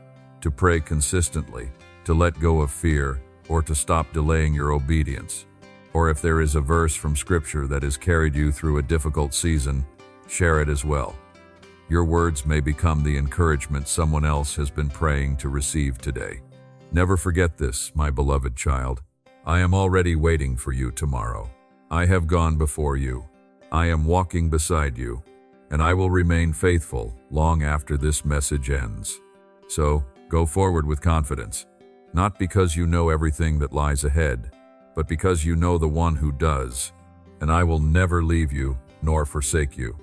to pray consistently, to let go of fear, or to stop delaying your obedience. Or if there is a verse from Scripture that has carried you through a difficult season, share it as well. Your words may become the encouragement someone else has been praying to receive today. Never forget this, my beloved child. I am already waiting for you tomorrow. I have gone before you. I am walking beside you, and I will remain faithful long after this message ends. So, go forward with confidence, not because you know everything that lies ahead, but because you know the one who does. And I will never leave you nor forsake you.